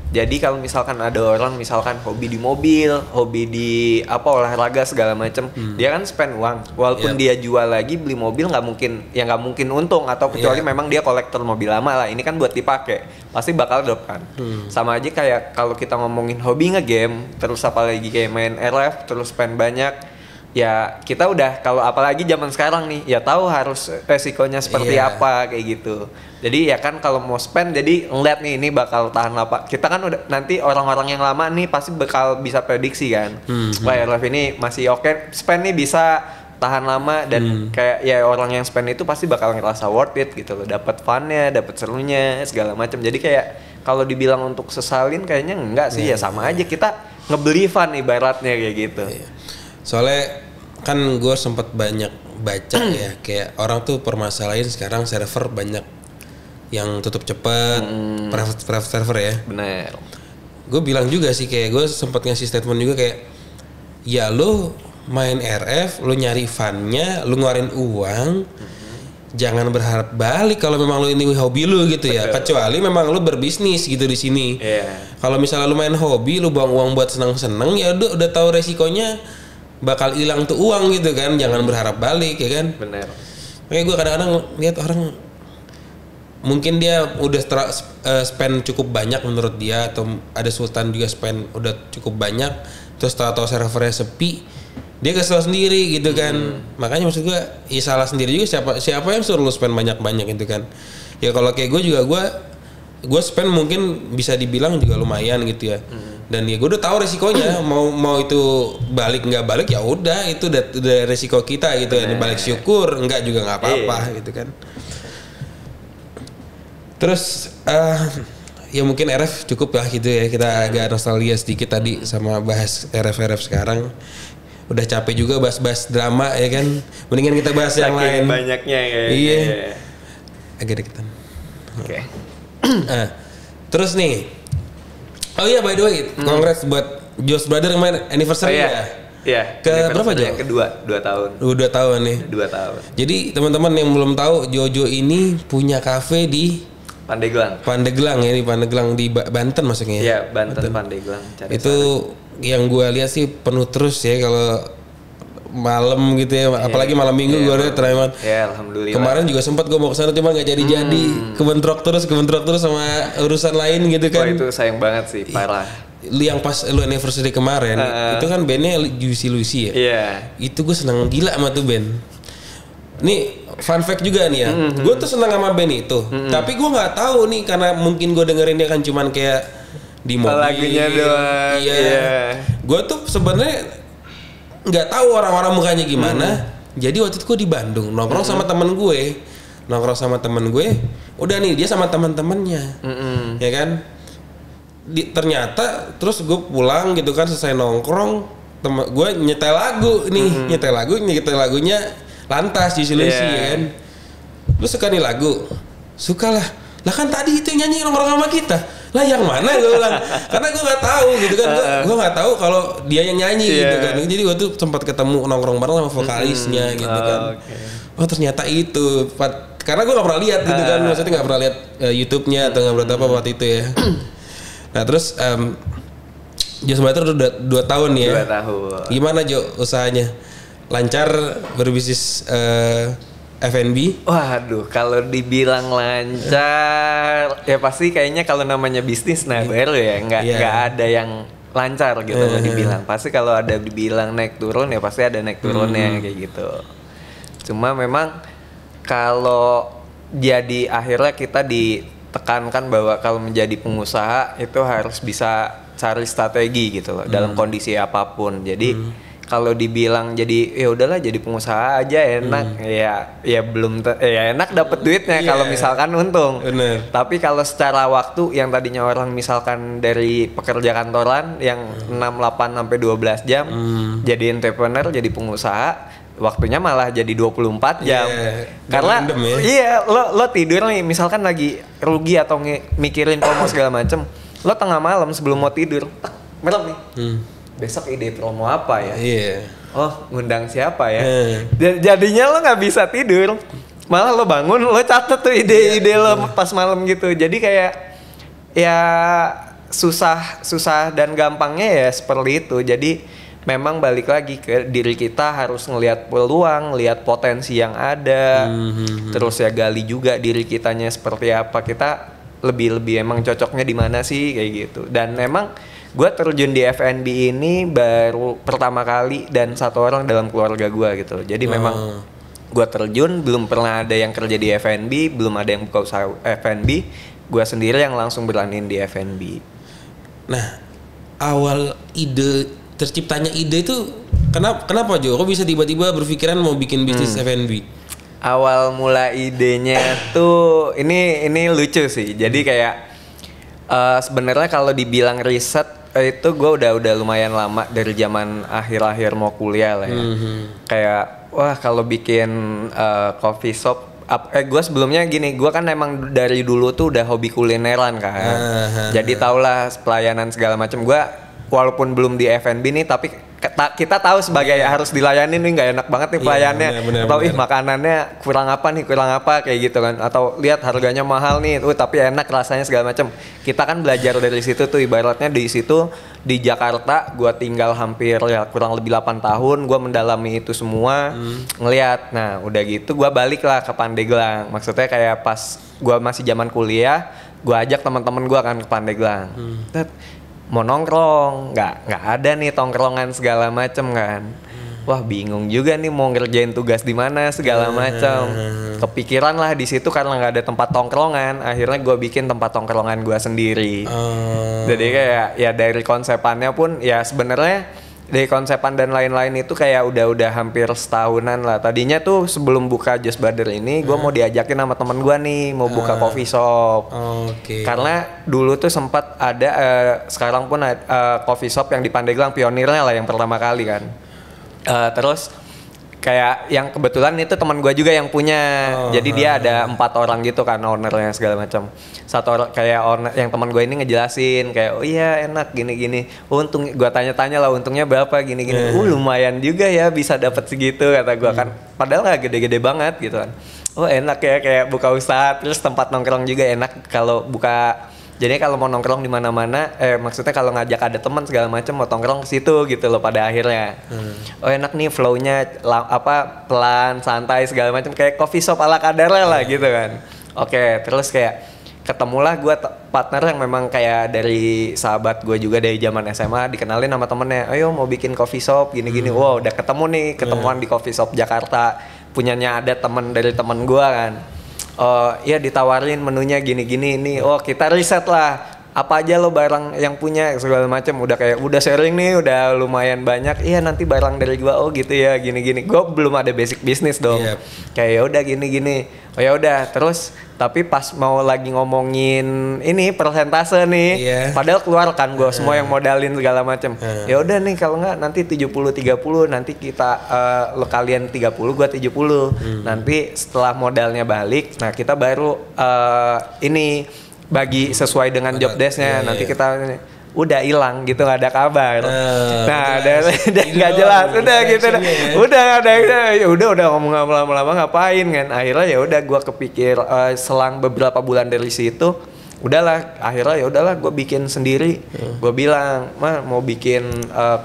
Jadi kalau misalkan ada orang misalkan hobi di mobil, hobi di olahraga segala macem, dia kan spend uang. Walaupun dia jual lagi beli mobil nggak mungkin untung atau kecuali memang dia kolektor mobil lama lah. Ini kan buat dipakai, pasti bakal drop kan. Sama aja kayak kalau kita ngomongin hobi ngegame, terus apalagi kayak main RF, terus spend banyak. Ya kita udah kalau apalagi zaman sekarang nih ya tahu harus resikonya seperti apa kayak gitu. Jadi ya kan kalau mau spend jadi ngeliat nih ini bakal tahan apa. Kita kan udah nanti orang-orang yang lama nih pasti bakal bisa prediksi kan. Wah RF ini masih oke, spend nih bisa tahan lama dan kayak ya orang yang spend itu pasti bakal ngerasa worth it gitu loh. Dapat funnya, dapat serunya segala macam. Jadi kayak kalau dibilang untuk sesalin kayaknya enggak sih ya sama aja kita ngebeli fun ibaratnya kayak gitu. Soalnya kan gue sempat banyak baca ya kayak orang tuh permasalahin sekarang server banyak yang tutup cepat, private server ya. Bener. Gue bilang juga sih kayak gue sempat ngasih statement juga kayak ya lu main RF, lu nyari funnya, lu ngeluarin uang, jangan berharap balik kalau memang lu ini hobi lu gitu ya. Kecuali memang lu berbisnis gitu di sini. Kalau misalnya lu main hobi, lu buang uang buat senang-senang ya udah tahu resikonya bakal hilang tuh uang gitu kan, jangan berharap balik ya kan. Bener. Makanya gue kadang-kadang lihat orang mungkin dia udah spend cukup banyak menurut dia atau ada Sultan juga spend udah cukup banyak terus tahu servernya sepi dia kesel sendiri gitu kan. Makanya maksud gue ya salah sendiri juga siapa yang suruh lu spend banyak-banyak gitu kan. Ya kalau kayak gue juga gue spend mungkin bisa dibilang juga lumayan gitu ya. Dan ya gue udah tahu resikonya mau itu balik nggak balik ya udah itu udah resiko kita gitu ya. Balik syukur enggak juga nggak apa-apa gitu kan. Terus ya mungkin RF cukup lah gitu ya, kita agak nostalgia sedikit tadi sama bahas RF sekarang. Udah capek juga bahas drama ya kan, mendingan kita bahas yang lain. Banyaknya kayak iya. Agak deketan. Oke. Terus nih, oh iya by the way, congrats buat Josh Brother kemarin anniversary ya. Iya. Ke berapa Jo? Yang kedua, 2 tahun. 2 tahun nih. 2 tahun. Jadi teman-teman yang belum tahu, Jojo ini punya kafe di Pandeglang ya, di Pandeglang di Banten maksudnya. Iya, Banten. Pandeglang. Itu yang gue lihat sih penuh terus ya kalau malam gitu ya, apalagi malam minggu gue lihat terakhir. Ya alhamdulillah. Kemarin juga sempat gue mau kesana cuma nggak jadi kebentrok terus sama urusan lain gitu kan. Wah itu sayang banget sih, parah. Yang pas lu anniversary kemarin itu kan bandnya Juicy Lucy ya. Iya. Itu gue seneng gila sama tuh band. Nih fun fact juga nih ya, gue tuh seneng sama band itu. Tapi gue nggak tahu nih karena mungkin gue dengerin dia kan cuman kayak di mobil. Lagunya doang. Iya. Gue tuh sebenarnya nggak tahu orang-orang mukanya gimana. Jadi waktu itu gue di Bandung nongkrong sama temen gue. Udah nih dia sama teman-temannya, ya kan. Ternyata terus gue pulang gitu kan selesai nongkrong, gue nyetel lagunya Lantas Juicy Lucy ya kan. Lu suka nih lagu? Suka lah kan tadi itu yang nyanyi nongkrong sama kita. Lah yang mana gue bilang? Karena gue nggak tahu gitu kan. Gue nggak tahu kalau dia yang nyanyi gitu kan. Jadi gue tuh sempat ketemu nongkrong bareng sama vokalisnya gitu kan. Oh ternyata itu. Karena gue nggak pernah lihat gitu kan. Maksudnya nggak pernah lihat YouTube-nya atau nggak pernah apa waktu itu ya. Nah terus Josh Brother udah 2 tahun ya. 2 tahun. Gimana Jo usahanya? Lancar berbisnis F&B? Waduh, kalau dibilang lancar, ya pasti kayaknya kalau namanya bisnis baru ya nggak ada yang lancar gitu dibilang. Pasti kalau ada dibilang naik turun ya pasti ada naik turunnya kayak gitu. Cuma memang kalau jadi akhirnya kita ditekankan bahwa kalau menjadi pengusaha itu harus bisa cari strategi gitu loh dalam kondisi apapun. Jadi kalau dibilang jadi ya udahlah jadi pengusaha aja enak ya belum enak dapat duitnya kalau misalkan untung. Bener. Tapi kalau secara waktu yang tadinya orang misalkan dari pekerja kantoran yang 6 8 sampai 12 jam jadi entrepreneur, jadi pengusaha, waktunya malah jadi 24 jam. Karena lo tidur nih misalkan lagi rugi atau mikirin promo segala macem, lo tengah malam sebelum mau tidur merem nih. besok ide promo apa ya? Iya. Oh, ngundang siapa ya? Jadinya lo nggak bisa tidur. Malah lo bangun, lo catet tuh ide-ide lo pas malam gitu. Jadi kayak ya susah dan gampangnya ya seperti itu. Jadi memang balik lagi ke diri kita, harus ngelihat peluang, lihat potensi yang ada. Terus ya gali juga diri kitanya seperti apa. Kita lebih emang cocoknya di mana sih kayak gitu. Dan memang gue terjun di F&B ini baru pertama kali dan satu orang dalam keluarga gue gitu. Jadi memang gue terjun, belum pernah ada yang kerja di F&B, belum ada yang buka usaha F&B. Gue sendiri yang langsung beraniin di F&B. Nah, awal ide terciptanya ide itu kenapa Jo? Kok bisa tiba-tiba berpikiran mau bikin bisnis F&B? Awal mula idenya tuh ini lucu sih. Jadi kayak sebenarnya kalau dibilang riset itu gue udah lumayan lama dari zaman akhir-akhir mau kuliah lah ya. Kayak wah kalau bikin coffee shop, gue sebelumnya gini, gue kan emang dari dulu tuh udah hobi kulineran kan. Jadi taulah pelayanan segala macam. Gue walaupun belum di F&B nih, tapi kita tahu sebagai harus dilayani nih nggak enak banget nih pelayannya, atau makanannya kurang apa kayak gitu kan, atau lihat harganya mahal nih, tapi enak rasanya segala macam. Kita kan belajar dari situ tuh, ibaratnya di situ di Jakarta gue tinggal hampir ya kurang lebih 8 tahun, gue mendalami itu semua, ngelihat. Nah udah gitu gue balik lah ke Pandeglang, maksudnya kayak pas gue masih zaman kuliah, gue ajak teman-teman gue kan ke Pandeglang. Mau nongkrong, nggak ada nih tongkrongan segala macem kan. Wah bingung juga nih mau ngerjain tugas di mana segala macem. Kepikiran lah di situ karena nggak ada tempat tongkrongan. Akhirnya gue bikin tempat tongkrongan gue sendiri. Jadi kayak ya dari konsepannya pun ya sebenarnya dari konsepan dan lain-lain itu kayak udah hampir setahunan lah. Tadinya tuh sebelum buka Just Brother ini gue mau diajakin sama temen gue nih mau buka coffee shop. Karena dulu tuh sempat ada sekarang pun coffee shop yang di Pandeglang, pionirnya lah yang pertama kali kan. Terus kayak yang kebetulan itu teman gue juga yang punya. Jadi dia ada 4 orang gitu kan ownernya segala macam. Satu orang kayak owner yang teman gue ini ngejelasin kayak oh iya enak gini-gini. Untung gue tanya-tanya lah untungnya berapa gini-gini. Lumayan juga ya bisa dapat segitu kata gue kan. Padahal nggak gede-gede banget gitu kan. Oh enak ya kayak buka usaha, terus tempat nongkrong juga enak kalau buka. Jadi kalau mau nongkrong di mana-mana, maksudnya kalau ngajak ada teman segala macam mau nongkrong ke situ gitu loh pada akhirnya. Oh enak nih flow-nya pelan, santai segala macam kayak coffee shop ala kadarnya lah gitu kan. Oke, terus kayak ketemulah gue partner yang memang kayak dari sahabat gue juga dari zaman SMA, dikenalin sama temennya, ayo mau bikin coffee shop gini-gini. Wow udah ketemu nih, ketemuan di coffee shop Jakarta, punyanya ada temen dari temen gue kan. Iya ditawarin menunya gini-gini nih. Oh kita riset lah apa aja lo barang yang punya segala macam. Udah sharing nih, udah lumayan banyak. Iya nanti barang dari gua. Oh gitu ya gini-gini. Gua belum ada basic bisnis dong. Kayak ya udah gini-gini. Oh ya udah terus. Tapi pas mau lagi ngomongin ini persentase nih, padahal keluar kan gue semua yang modalin segala macam. Ya udah nih kalau nggak nanti 70-30, nanti kita lo kalian 30, gue 70. Nanti setelah modalnya balik, nah kita baru ini bagi sesuai dengan job desk-nya. Nanti kita udah hilang gitu, nggak ada kabar. Nah nggak jelas udah gitu udah ada ya udah ngomong lama-lama ngapain kan. Akhirnya ya udah gue kepikir selang beberapa bulan dari situ udahlah, akhirnya ya udahlah gue bikin sendiri. Gue bilang mau bikin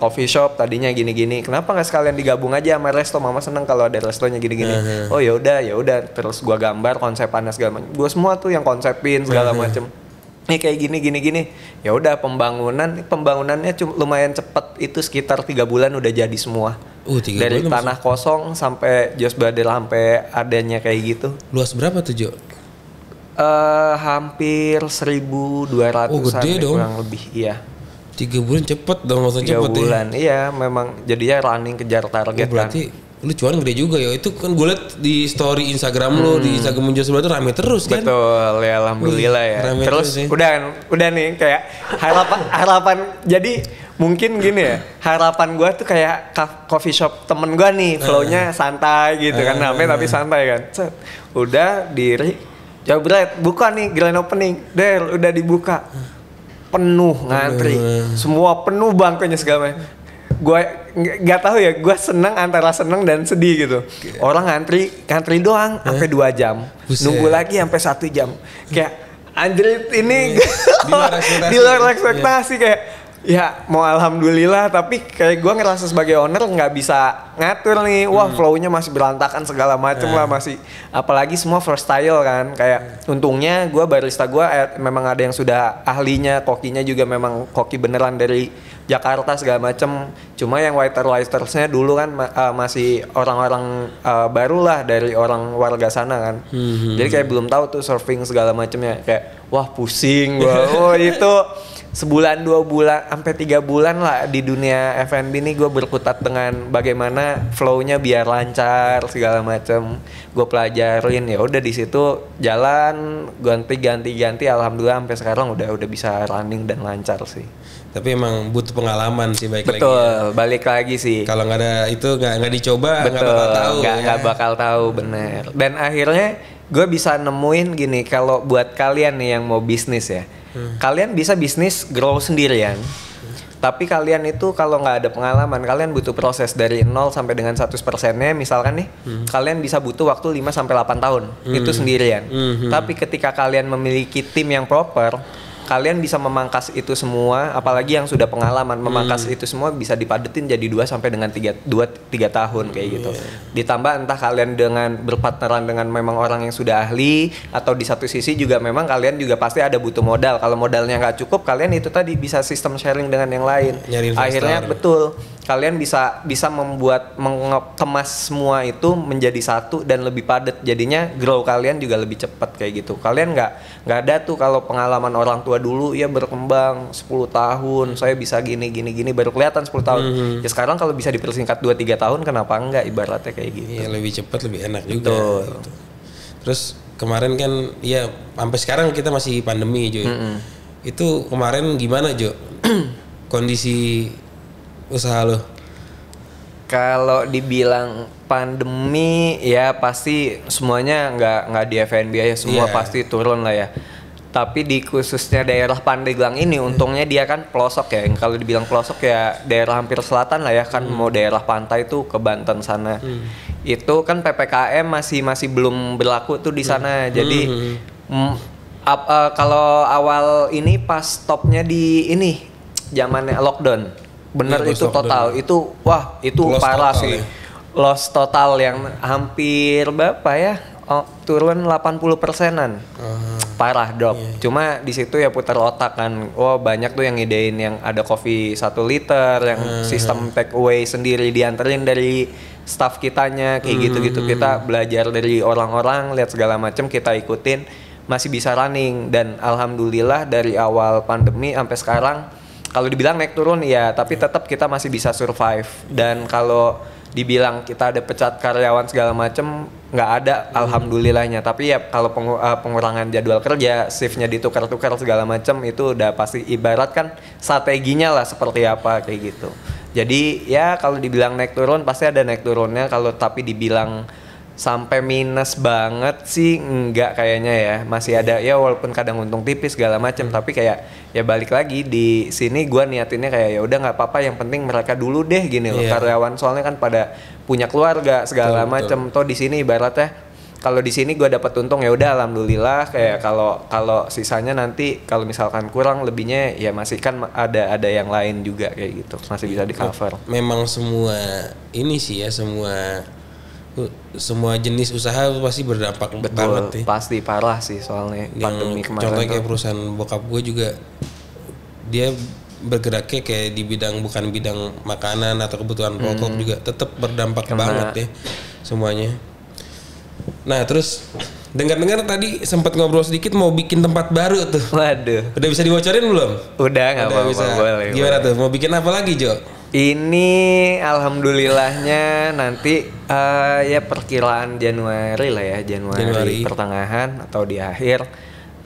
coffee shop tadinya gini-gini, kenapa nggak sekalian digabung aja sama resto, mama seneng kalau ada restonya gini-gini. Oh ya udah terus gue gambar konsepannya segala macam, gue semua tuh yang konsepin segala macam. Nih kayak gini. Ya udah pembangunannya lumayan cepet, itu sekitar 3 bulan udah jadi semua. Dari tanah kosong sampai Just Brother sampai adanya kayak gitu. Luas berapa tuh Jo? Hampir 1.200-an gede dong. kurang lebih. Iya. 3 bulan cepet dong, langsung cepet 3 bulan, iya memang jadinya running kejar target. Berarti lu cuan gede juga ya. Itu kan gue liat di story Instagram lo, di Instagram Just Brother rame terus kan. Betul ya, alhamdulillah ya. Terus udah nih kayak harapan jadi mungkin gini ya, harapan gue tuh kayak coffee shop temen gue nih, flow-nya santai gitu kan, namanya tapi santai kan. Udah jabret buka nih grand opening, udah dibuka. Penuh ngantri, semua penuh bangkunya segala macam. gue nggak tahu ya, gue seneng antara seneng dan sedih gitu. Orang ngantri doang sampai 2 jam, nunggu lagi sampai 1 jam, kayak anjir ini di luar ekspektasi kayak. Ya mau alhamdulillah, tapi kayak gue ngerasa sebagai owner nggak bisa ngatur nih, wah flow-nya masih berantakan segala macem lah, masih apalagi semua freestyle kan, kayak untungnya gue barista gue memang ada yang sudah ahlinya, kokinya juga memang koki beneran dari Jakarta segala macem, cuma yang waitersnya dulu kan masih orang-orang baru lah dari orang warga sana kan, jadi kayak belum tahu tuh surfing segala macemnya, kayak wah pusing gue, oh itu sebulan 2 bulan sampai 3 bulan lah di dunia F&B nih gue berkutat dengan bagaimana flow-nya biar lancar segala macam. Gue pelajarin, ya udah di situ jalan ganti alhamdulillah sampai sekarang udah bisa running dan lancar sih. Tapi emang butuh pengalaman sih balik lagi. Betul, balik lagi sih. Kalau nggak ada itu nggak dicoba nggak bakal tahu. Nggak bakal tahu bener. Dan akhirnya gue bisa nemuin gini, kalau buat kalian nih yang mau bisnis ya. Kalian bisa bisnis grow sendirian, tapi kalian itu kalau nggak ada pengalaman, kalian butuh proses dari 0 sampai dengan 100%-nya misalkan nih, kalian bisa butuh waktu 5 sampai 8 tahun itu sendirian. Tapi ketika kalian memiliki tim yang proper, kalian bisa memangkas itu semua, apalagi yang sudah pengalaman, memangkas itu semua bisa dipadetin jadi 2 sampai dengan 3 tahun kayak gitu. Ditambah entah kalian dengan berpartneran dengan memang orang yang sudah ahli, atau di satu sisi juga memang kalian juga pasti ada butuh modal. Kalau modalnya nggak cukup, kalian itu tadi bisa sistem sharing dengan yang lain. Akhirnya betul, kalian bisa mengemas semua itu menjadi satu dan lebih padat, jadinya grow kalian juga lebih cepat kayak gitu. Kalian nggak ada tuh kalau pengalaman orang tua dulu ya berkembang 10 tahun, saya bisa gini baru kelihatan 10 tahun. Ya sekarang kalau bisa dipersingkat 2-3 tahun, kenapa enggak, ibaratnya kayak gitu. Iya, lebih cepat, lebih enak juga gitu. Terus kemarin kan ya sampai sekarang kita masih pandemi, Jo. Itu kemarin gimana, Jo? Kondisi usaha lo? Kalau dibilang pandemi ya pasti semuanya nggak di F&B aja, semua pasti turun lah ya. Tapi di khususnya daerah Pandeglang ini untungnya dia kan pelosok ya. Kalau dibilang pelosok ya daerah hampir selatan lah ya kan, mau daerah pantai tuh ke Banten sana. Itu kan PPKM masih belum berlaku tuh di sana. Jadi kalau awal ini pas stopnya di ini zamannya lockdown. Bener ya, itu total. Itu wah itu loss parah sih. Ya. Loss total yang hampir berapa ya? Turun 80%-an. Parah drop. Cuma di situ ya putar otak kan. Oh banyak tuh yang ngidein yang ada kopi 1 liter, yang sistem take away sendiri dianterin dari staff kitanya kayak gitu-gitu. Kita belajar dari orang-orang, lihat segala macam, kita ikutin, masih bisa running. Dan alhamdulillah dari awal pandemi sampai sekarang, kalau dibilang naik turun ya, tapi tetap kita masih bisa survive. Dan kalau dibilang kita ada pecat karyawan segala macem, nggak ada alhamdulillahnya. Tapi ya kalau pengurangan jadwal kerja, shiftnya ditukar-tukar segala macem, itu udah pasti ibarat kan strateginya lah seperti apa kayak gitu. Jadi ya kalau dibilang naik turun pasti ada naik turunnya. Kalau tapi dibilang sampai minus banget sih enggak kayaknya ya, masih ada ya, walaupun kadang untung tipis segala macam. Tapi kayak ya balik lagi di sini gue niatinnya kayak ya udah nggak apa-apa, yang penting mereka dulu deh gini loh, karyawan soalnya kan pada punya keluarga segala macam. Toh di sini ibaratnya kalau di sini gue dapat untung ya udah alhamdulillah, kayak kalau sisanya nanti kalau misalkan kurang lebihnya ya masih kan ada yang lain juga kayak gitu, masih bisa di cover. Memang semua ini sih ya, semua jenis usaha pasti berdampak banget ya. Pasti parah sih soalnya pandemi kemarin. Contohnya kayak perusahaan bokap gue juga, dia bergeraknya kayak di bidang, bukan bidang makanan atau kebutuhan pokok, juga tetap berdampak banget ya semuanya. Nah terus dengar-dengar tadi sempat ngobrol sedikit mau bikin tempat baru tuh. Waduh. Udah bisa dibocorin belum? Udah nggak apa-apa, boleh. Gimana tuh? Mau bikin apa lagi, Jo? Ini alhamdulillahnya nanti ya perkiraan Januari lah ya, Januari pertengahan atau di akhir.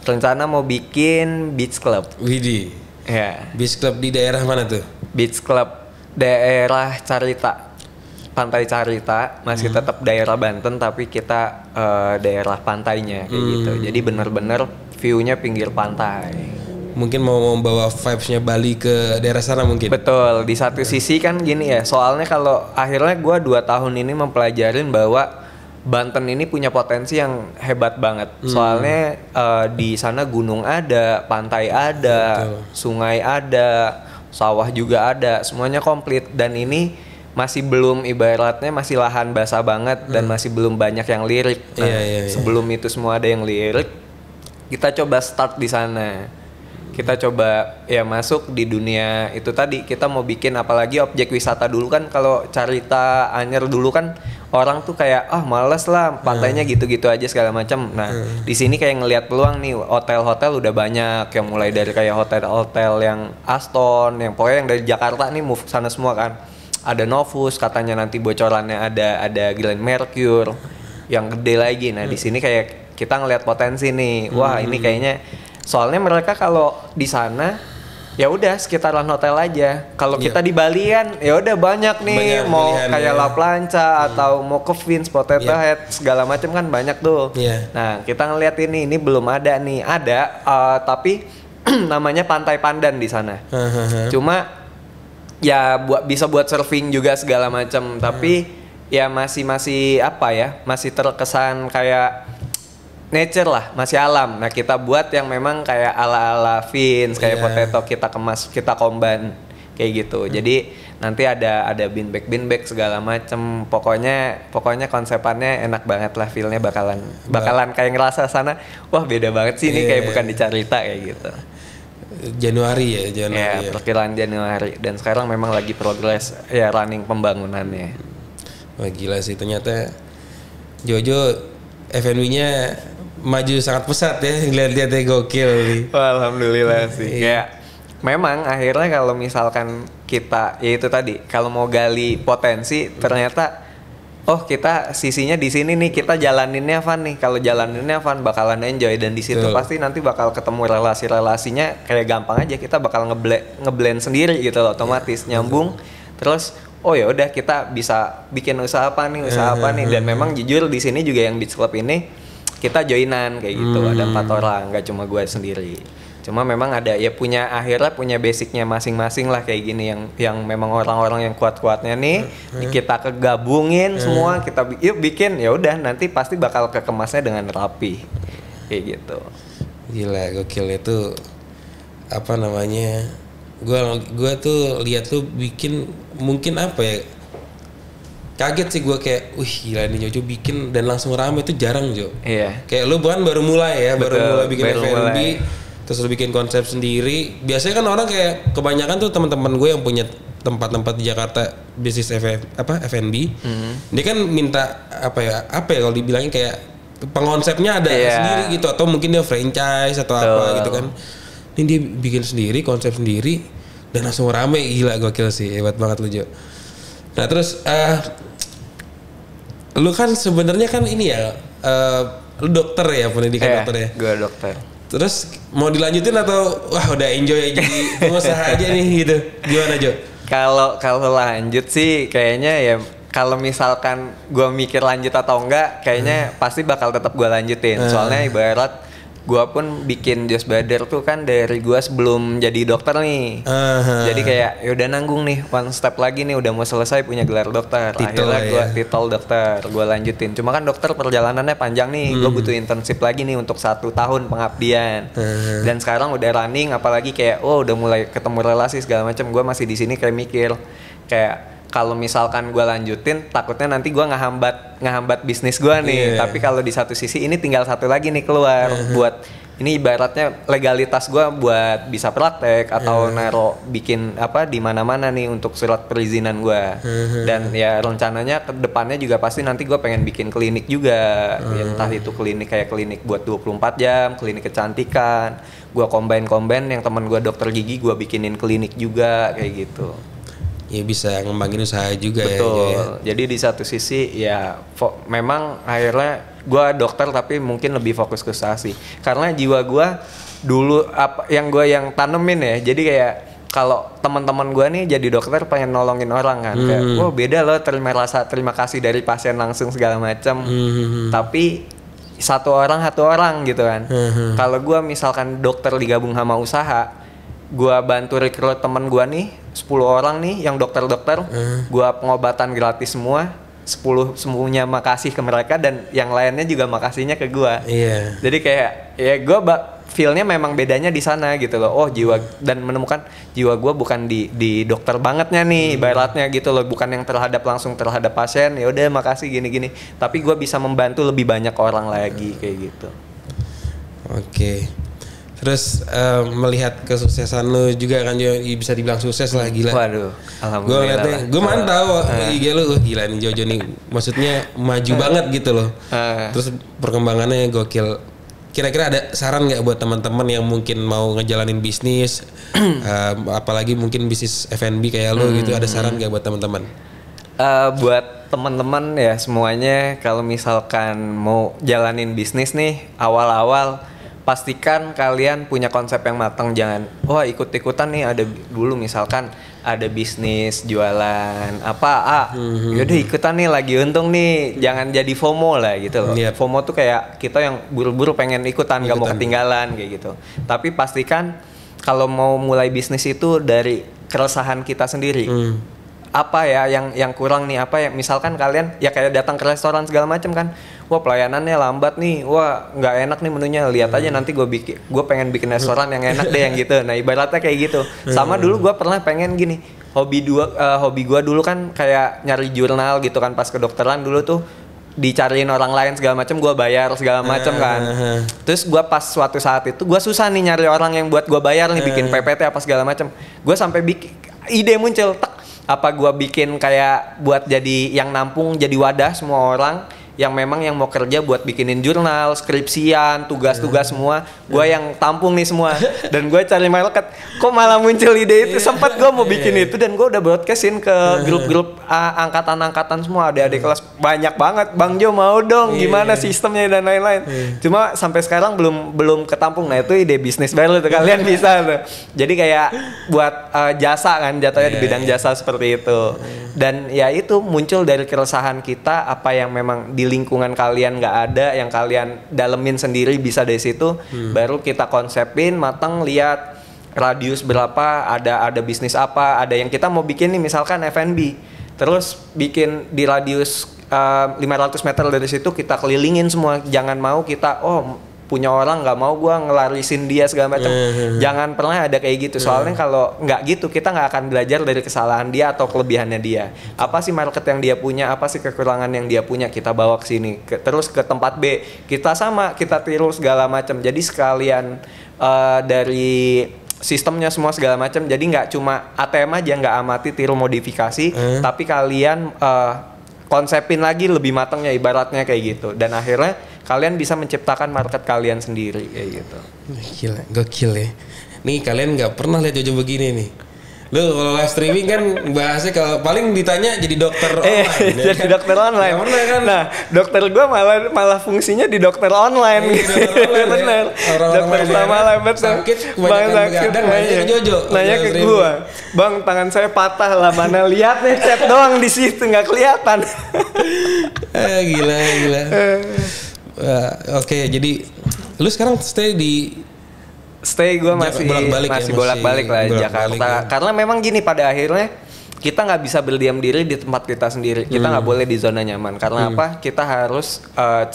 Rencana mau bikin beach club. Widih. Ya. Beach club di daerah mana tuh? Beach club daerah Carita, Pantai Carita, masih tetap daerah Banten tapi kita daerah pantainya kayak gitu. Jadi bener-bener view-nya pinggir pantai. mungkin mau membawa vibes-nya Bali ke daerah sana mungkin. Betul, di satu sisi kan gini ya, soalnya kalau akhirnya gue 2 tahun ini mempelajarin bahwa Banten ini punya potensi yang hebat banget. Soalnya di sana gunung ada, pantai ada, betul, sungai ada, sawah juga ada, semuanya komplit. Dan ini masih belum, ibaratnya masih lahan basah banget dan masih belum banyak yang lirik. Nah, sebelum itu semua ada yang lirik, kita coba start di sana. Kita coba ya masuk di dunia itu tadi. Kita mau bikin apalagi objek wisata dulu kan, kalau Carita Anyer dulu kan orang tuh kayak males lah pantainya gitu-gitu aja segala macam. Nah, di sini kayak ngelihat peluang nih, hotel-hotel udah banyak yang mulai dari kayak hotel-hotel yang Aston, yang pokoknya yang dari Jakarta nih move sana semua kan. Ada Novus, katanya nanti bocorannya ada Grand Mercure yang gede lagi. Nah, di sini kayak kita ngelihat potensi nih. Wah, ini kayaknya soalnya mereka kalau di sana ya udah sekitaran hotel aja. Kalau kita di Bali kan ya udah banyak nih, mau kayak La Plancha atau mau ke Vince, Potato Head segala macam kan banyak tuh. Nah, kita ngelihat ini belum ada nih. Ada tapi namanya Pantai Pandan di sana. Cuma ya bisa buat surfing juga segala macam, tapi ya masih apa ya? Masih terkesan kayak nature lah, masih alam. Nah, kita buat yang memang kayak ala-ala Vince, kayak Potato, kita kemas, kita combine kayak gitu. Jadi nanti ada beanbag segala macem. Pokoknya konsepnya enak banget lah, feelnya bakalan kayak ngerasa sana, wah beda banget sih ini, kayak bukan di Carita kayak gitu. Januari ya. Perkiraan Januari, dan sekarang memang lagi progres ya, running pembangunannya. Wah gila sih, ternyata Jojo FNB-nya maju sangat pesat ya, lihat-lihatnya gokil nih. Wah, alhamdulillah sih. Kayak memang akhirnya kalau misalkan kita ya itu tadi, kalau mau gali potensi ternyata kita sisinya di sini nih, kita jalaninnya fun nih. Kalau jalaninnya fun bakalan enjoy, dan di situ pasti nanti bakal ketemu relasi-relasinya kayak gampang aja, kita bakal ngeblend sendiri gitu loh, otomatis nyambung. Terus ya udah kita bisa bikin usaha apa nih, dan memang jujur di sini juga yang Beach Club ini kita joinan kayak gitu, ada 4 orang, nggak cuma gue sendiri. Cuma memang ada ya akhirnya punya basicnya masing-masing lah kayak gini, yang memang orang-orang yang kuat-kuatnya nih kita kegabungin semua, kita yuk bikin, ya udah nanti pasti bakal kekemasnya dengan rapi kayak gitu. Gila, gokil itu apa namanya? Gue tuh lihat tuh bikin mungkin apa ya? Kaget sih gue, kayak wih gila nih Jojo bikin dan langsung rame, itu jarang Jo. Iya. Kayak lu kan baru mulai ya, baru mulai bikin FNB, terus lu bikin konsep sendiri. Biasanya kan orang kayak kebanyakan tuh teman-teman gue yang punya tempat-tempat di Jakarta bisnis FNB. Dia kan minta apa ya kalau dibilangin kayak pengonsepnya ada sendiri gitu, atau mungkin dia franchise atau apa gitu kan. Ini dia bikin sendiri, konsep sendiri, dan langsung rame. Gila, gokil sih, hebat banget lu Jo. Nah terus lu kan sebenarnya kan ini ya, lu dokter ya, pendidikan dokter ya? Gue dokter. Terus mau dilanjutin atau wah udah enjoy aja jadi pengusaha aja nih gitu? Gimana Jo? Kalau lanjut sih kayaknya ya, kalau misalkan gue mikir lanjut atau enggak, kayaknya pasti bakal tetap gue lanjutin. Soalnya ibarat gue pun bikin Just Brother tuh kan dari gue sebelum jadi dokter nih. Jadi kayak yaudah nanggung nih, one step lagi nih, udah mau selesai punya gelar dokter. Akhirnya gue titel dokter, gue lanjutin. Cuma kan dokter perjalanannya panjang nih, gue butuh internship lagi nih untuk 1 tahun pengabdian. Dan sekarang udah running, apalagi kayak udah mulai ketemu relasi segala macam. Gue masih di sini kayak mikir kayak kalau misalkan gue lanjutin, takutnya nanti gue ngehambat bisnis gue nih. Tapi kalau di satu sisi ini tinggal 1 lagi nih keluar, buat ini ibaratnya legalitas gue buat bisa praktek atau naro bikin apa di mana-mana nih untuk surat perizinan gue. Dan ya rencananya ke depannya juga pasti nanti gue pengen bikin klinik juga. Entah itu klinik kayak klinik buat 24 jam, klinik kecantikan. Gue combine yang teman gue dokter gigi, gue bikinin klinik juga kayak gitu. Ya bisa ngembangin usaha juga. Betul. Ya. Jadi di satu sisi ya memang akhirnya gue dokter tapi mungkin lebih fokus ke usaha sih. Karena jiwa gue dulu yang tanemin ya. Jadi kayak kalau teman-teman gue nih jadi dokter pengen nolongin orang kan. Kayak beda loh terima kasih dari pasien langsung segala macam. Tapi satu orang gitu kan. Kalau gue misalkan dokter digabung sama usaha, gue bantu rekrut temen gue nih 10 orang nih yang dokter-dokter, gue pengobatan gratis semua, 10 semuanya makasih ke mereka dan yang lainnya juga makasihnya ke gue. Jadi kayak ya gue feel-nya memang bedanya di sana gitu loh. Oh jiwa, dan menemukan jiwa gue bukan di dokter bangetnya nih, ibaratnya gitu loh, bukan yang langsung terhadap pasien. Ya udah makasih gini-gini. Tapi gue bisa membantu lebih banyak orang lagi kayak gitu. Oke. Terus melihat kesuksesan lu juga kan bisa dibilang sukses lah, gila. Waduh, alhamdulillah. Gue mantau IG lu, gila nih Jojo nih. Maksudnya maju banget gitu loh. Terus perkembangannya gokil. Kira-kira ada saran nggak buat teman-teman yang mungkin mau ngejalanin bisnis, apalagi mungkin bisnis F&B kayak lo gitu, ada saran nggak buat teman-teman? Buat teman-teman ya semuanya, kalau misalkan mau jalanin bisnis nih, awal-awal pastikan kalian punya konsep yang matang. Jangan ikut-ikutan nih, ada dulu misalkan ada bisnis jualan apa yaudah ikutan nih lagi untung nih, jangan jadi FOMO lah gitu loh. FOMO tuh kayak kita yang buru-buru pengen ikutan, gak mau ketinggalan kayak gitu. Tapi pastikan kalau mau mulai bisnis itu dari keresahan kita sendiri. Apa ya yang kurang nih, apa ya, misalkan kalian ya kayak datang ke restoran segala macam kan, wah pelayanannya lambat nih, wah nggak enak nih menunya, lihat aja nanti gue pengen bikin restoran yang enak deh yang gitu. Nah ibaratnya kayak gitu. Sama dulu gue pernah pengen gini, hobi gue dulu kan kayak nyari jurnal gitu kan, pas kedokteran dulu tuh dicariin orang lain segala macam, gue bayar segala macam kan. Terus gue pas suatu saat itu gue susah nih nyari orang yang buat gue bayar nih, bikin PPT apa segala macam. Gue sampai bikin ide muncul, apa gue bikin kayak buat jadi yang nampung, jadi wadah semua orang yang memang yang mau kerja buat bikinin jurnal, skripsian, tugas-tugas semua, gue yang tampung nih semua. Dan gue cari market, kok malah muncul ide itu. Sempat gue mau bikin itu dan gue udah broadcastin ke grup-grup angkatan-angkatan semua, adik-adik kelas banyak banget. Bang Jo mau dong, gimana sistemnya dan lain-lain. Cuma sampai sekarang belum ketampung. Nah itu ide bisnis baru tuh, kalian bisa tuh. Jadi kayak buat jasa kan, jatuhnya di bidang jasa seperti itu. Dan ya itu muncul dari keresahan kita, apa yang memang di lingkungan kalian nggak ada, yang kalian dalemin sendiri, bisa dari situ baru kita konsepin matang, lihat radius berapa, ada bisnis apa, ada yang kita mau bikin nih misalkan F&B, terus bikin di radius 500 meter dari situ kita kelilingin semua. Jangan mau kita punya orang nggak mau gua ngelarisin dia segala macam. Jangan pernah ada kayak gitu. Soalnya kalau nggak gitu kita nggak akan belajar dari kesalahan dia atau kelebihannya dia. Apa sih market yang dia punya, apa sih kekurangan yang dia punya, kita bawa ke sini. Terus ke tempat B kita tiru segala macam. Jadi sekalian dari sistemnya semua segala macam. Jadi nggak cuma ATM aja, nggak amati tiru modifikasi, tapi kalian konsepin lagi lebih matangnya, ibaratnya kayak gitu. Dan akhirnya kalian bisa menciptakan market kalian sendiri kayak gitu. Gila, gokil ya. Nih kalian nggak pernah lihat Jojo begini nih. Lu kalau live streaming kan bahasnya kalau paling ditanya jadi dokter online. Jadi kan? Dokter online. Ya, pernah kan? Nah, dokter gue malah fungsinya di dokter online. Bener. Dokter sama lah, betul. Sakit, kadang nanya ke Jojo. Nanya ke gue, Bang tangan saya patah lah, mana lihat nih chat doang di situ nggak kelihatan. Gila. Oke, jadi lu sekarang stay gue masih bolak-balik lah Jakarta. Ya. Karena memang gini, pada akhirnya kita nggak bisa berdiam diri di tempat kita sendiri. Kita nggak boleh di zona nyaman. Karena apa? Kita harus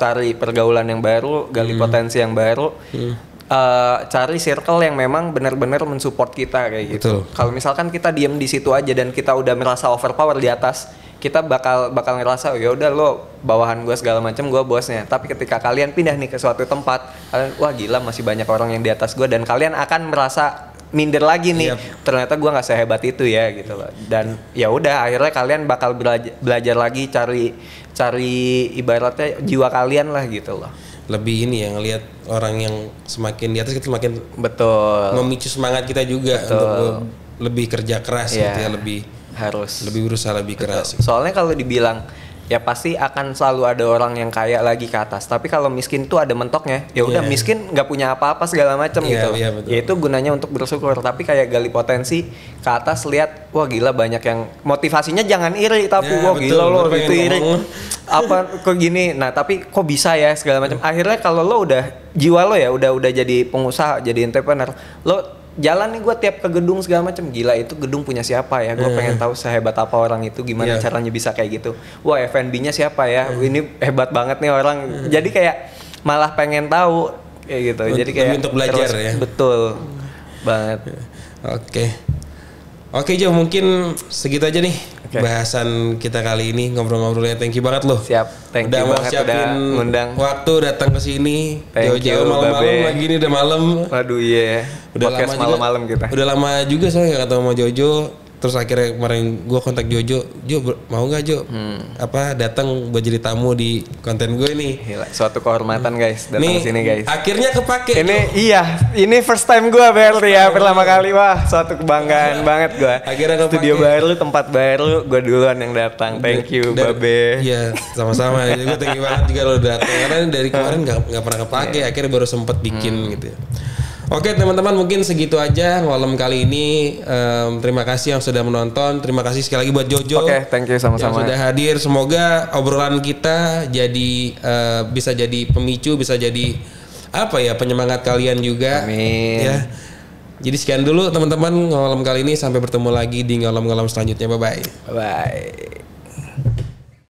cari pergaulan yang baru, gali potensi yang baru, cari circle yang memang benar-benar mensupport kita kayak gitu. Kalau misalkan kita diem di situ aja dan kita udah merasa overpower di atas, kita bakal ngerasa ya udah lo bawahan gue segala macam, gue bosnya. Tapi ketika kalian pindah nih ke suatu tempat, kalian wah gila masih banyak orang yang di atas gue, dan kalian akan merasa minder lagi nih. Ternyata gue nggak sehebat itu ya gitu loh. Dan ya udah akhirnya kalian bakal belajar lagi, cari ibaratnya jiwa kalian lah gitu loh. Lebih ini ya, ngelihat orang yang semakin di atas kita semakin memicu semangat kita juga untuk lebih kerja keras gitu ya, harus lebih berusaha lebih keras. Soalnya kalau dibilang ya pasti akan selalu ada orang yang kaya lagi ke atas. Tapi kalau miskin tuh ada mentoknya. Ya udah miskin nggak punya apa-apa segala macam gitu. Ya itu gunanya untuk bersyukur. Tapi kayak gali potensi ke atas, lihat wah gila banyak yang motivasinya jangan iri, tapi wah gila loh itu iri. apa kok gini. Nah tapi kok bisa ya segala macam. Akhirnya kalau lo udah jiwa lo ya udah jadi pengusaha, jadi entrepreneur, lo jalan nih gue tiap ke gedung segala macam, gila itu gedung punya siapa ya, gue pengen tahu sehebat apa orang itu, gimana caranya bisa kayak gitu. Wah F&B-nya siapa ya, ini hebat banget nih orang. Jadi kayak malah pengen tahu kayak gitu. Jadi kayak untuk belajar terus, ya. Betul banget. Oke Jo, mungkin segitu aja nih bahasan kita kali ini, ngobrol-ngobrolnya. Thank you banget loh. Siap, thank you banget udah ngundang. Waktu datang ke sini. Jauh-jauh malam-malam lagi nih, udah malam. Waduh iya. Udah lama malam-malam kita. Udah lama juga soalnya gak ketemu sama Jojo. Terus akhirnya kemarin gue kontak Jojo, mau nggak Jo? Apa datang buat jadi tamu di konten gue nih? Gila, suatu kehormatan guys datang ke sini guys. Akhirnya kepake. Ini first time gue berarti ya, pertama kali. Wah suatu kebanggaan banget gue. Akhirnya kepake. Studio baru, tempat baru, gue duluan yang datang. Thank you Babe. Iya sama-sama. Gue thank you banget juga lo datang, karena dari kemarin nggak pernah kepake. Akhirnya baru sempet bikin gitu ya. Oke teman-teman, mungkin segitu aja ngolem kali ini. Terima kasih yang sudah menonton. Terima kasih sekali lagi buat Jojo. Thank you sama-sama. Yang sudah hadir. Semoga obrolan kita jadi bisa jadi pemicu, bisa jadi penyemangat kalian juga. Amin. Ya. Jadi sekian dulu teman-teman ngolem kali ini. Sampai bertemu lagi di ngolem-ngolem selanjutnya. Bye-bye. Bye.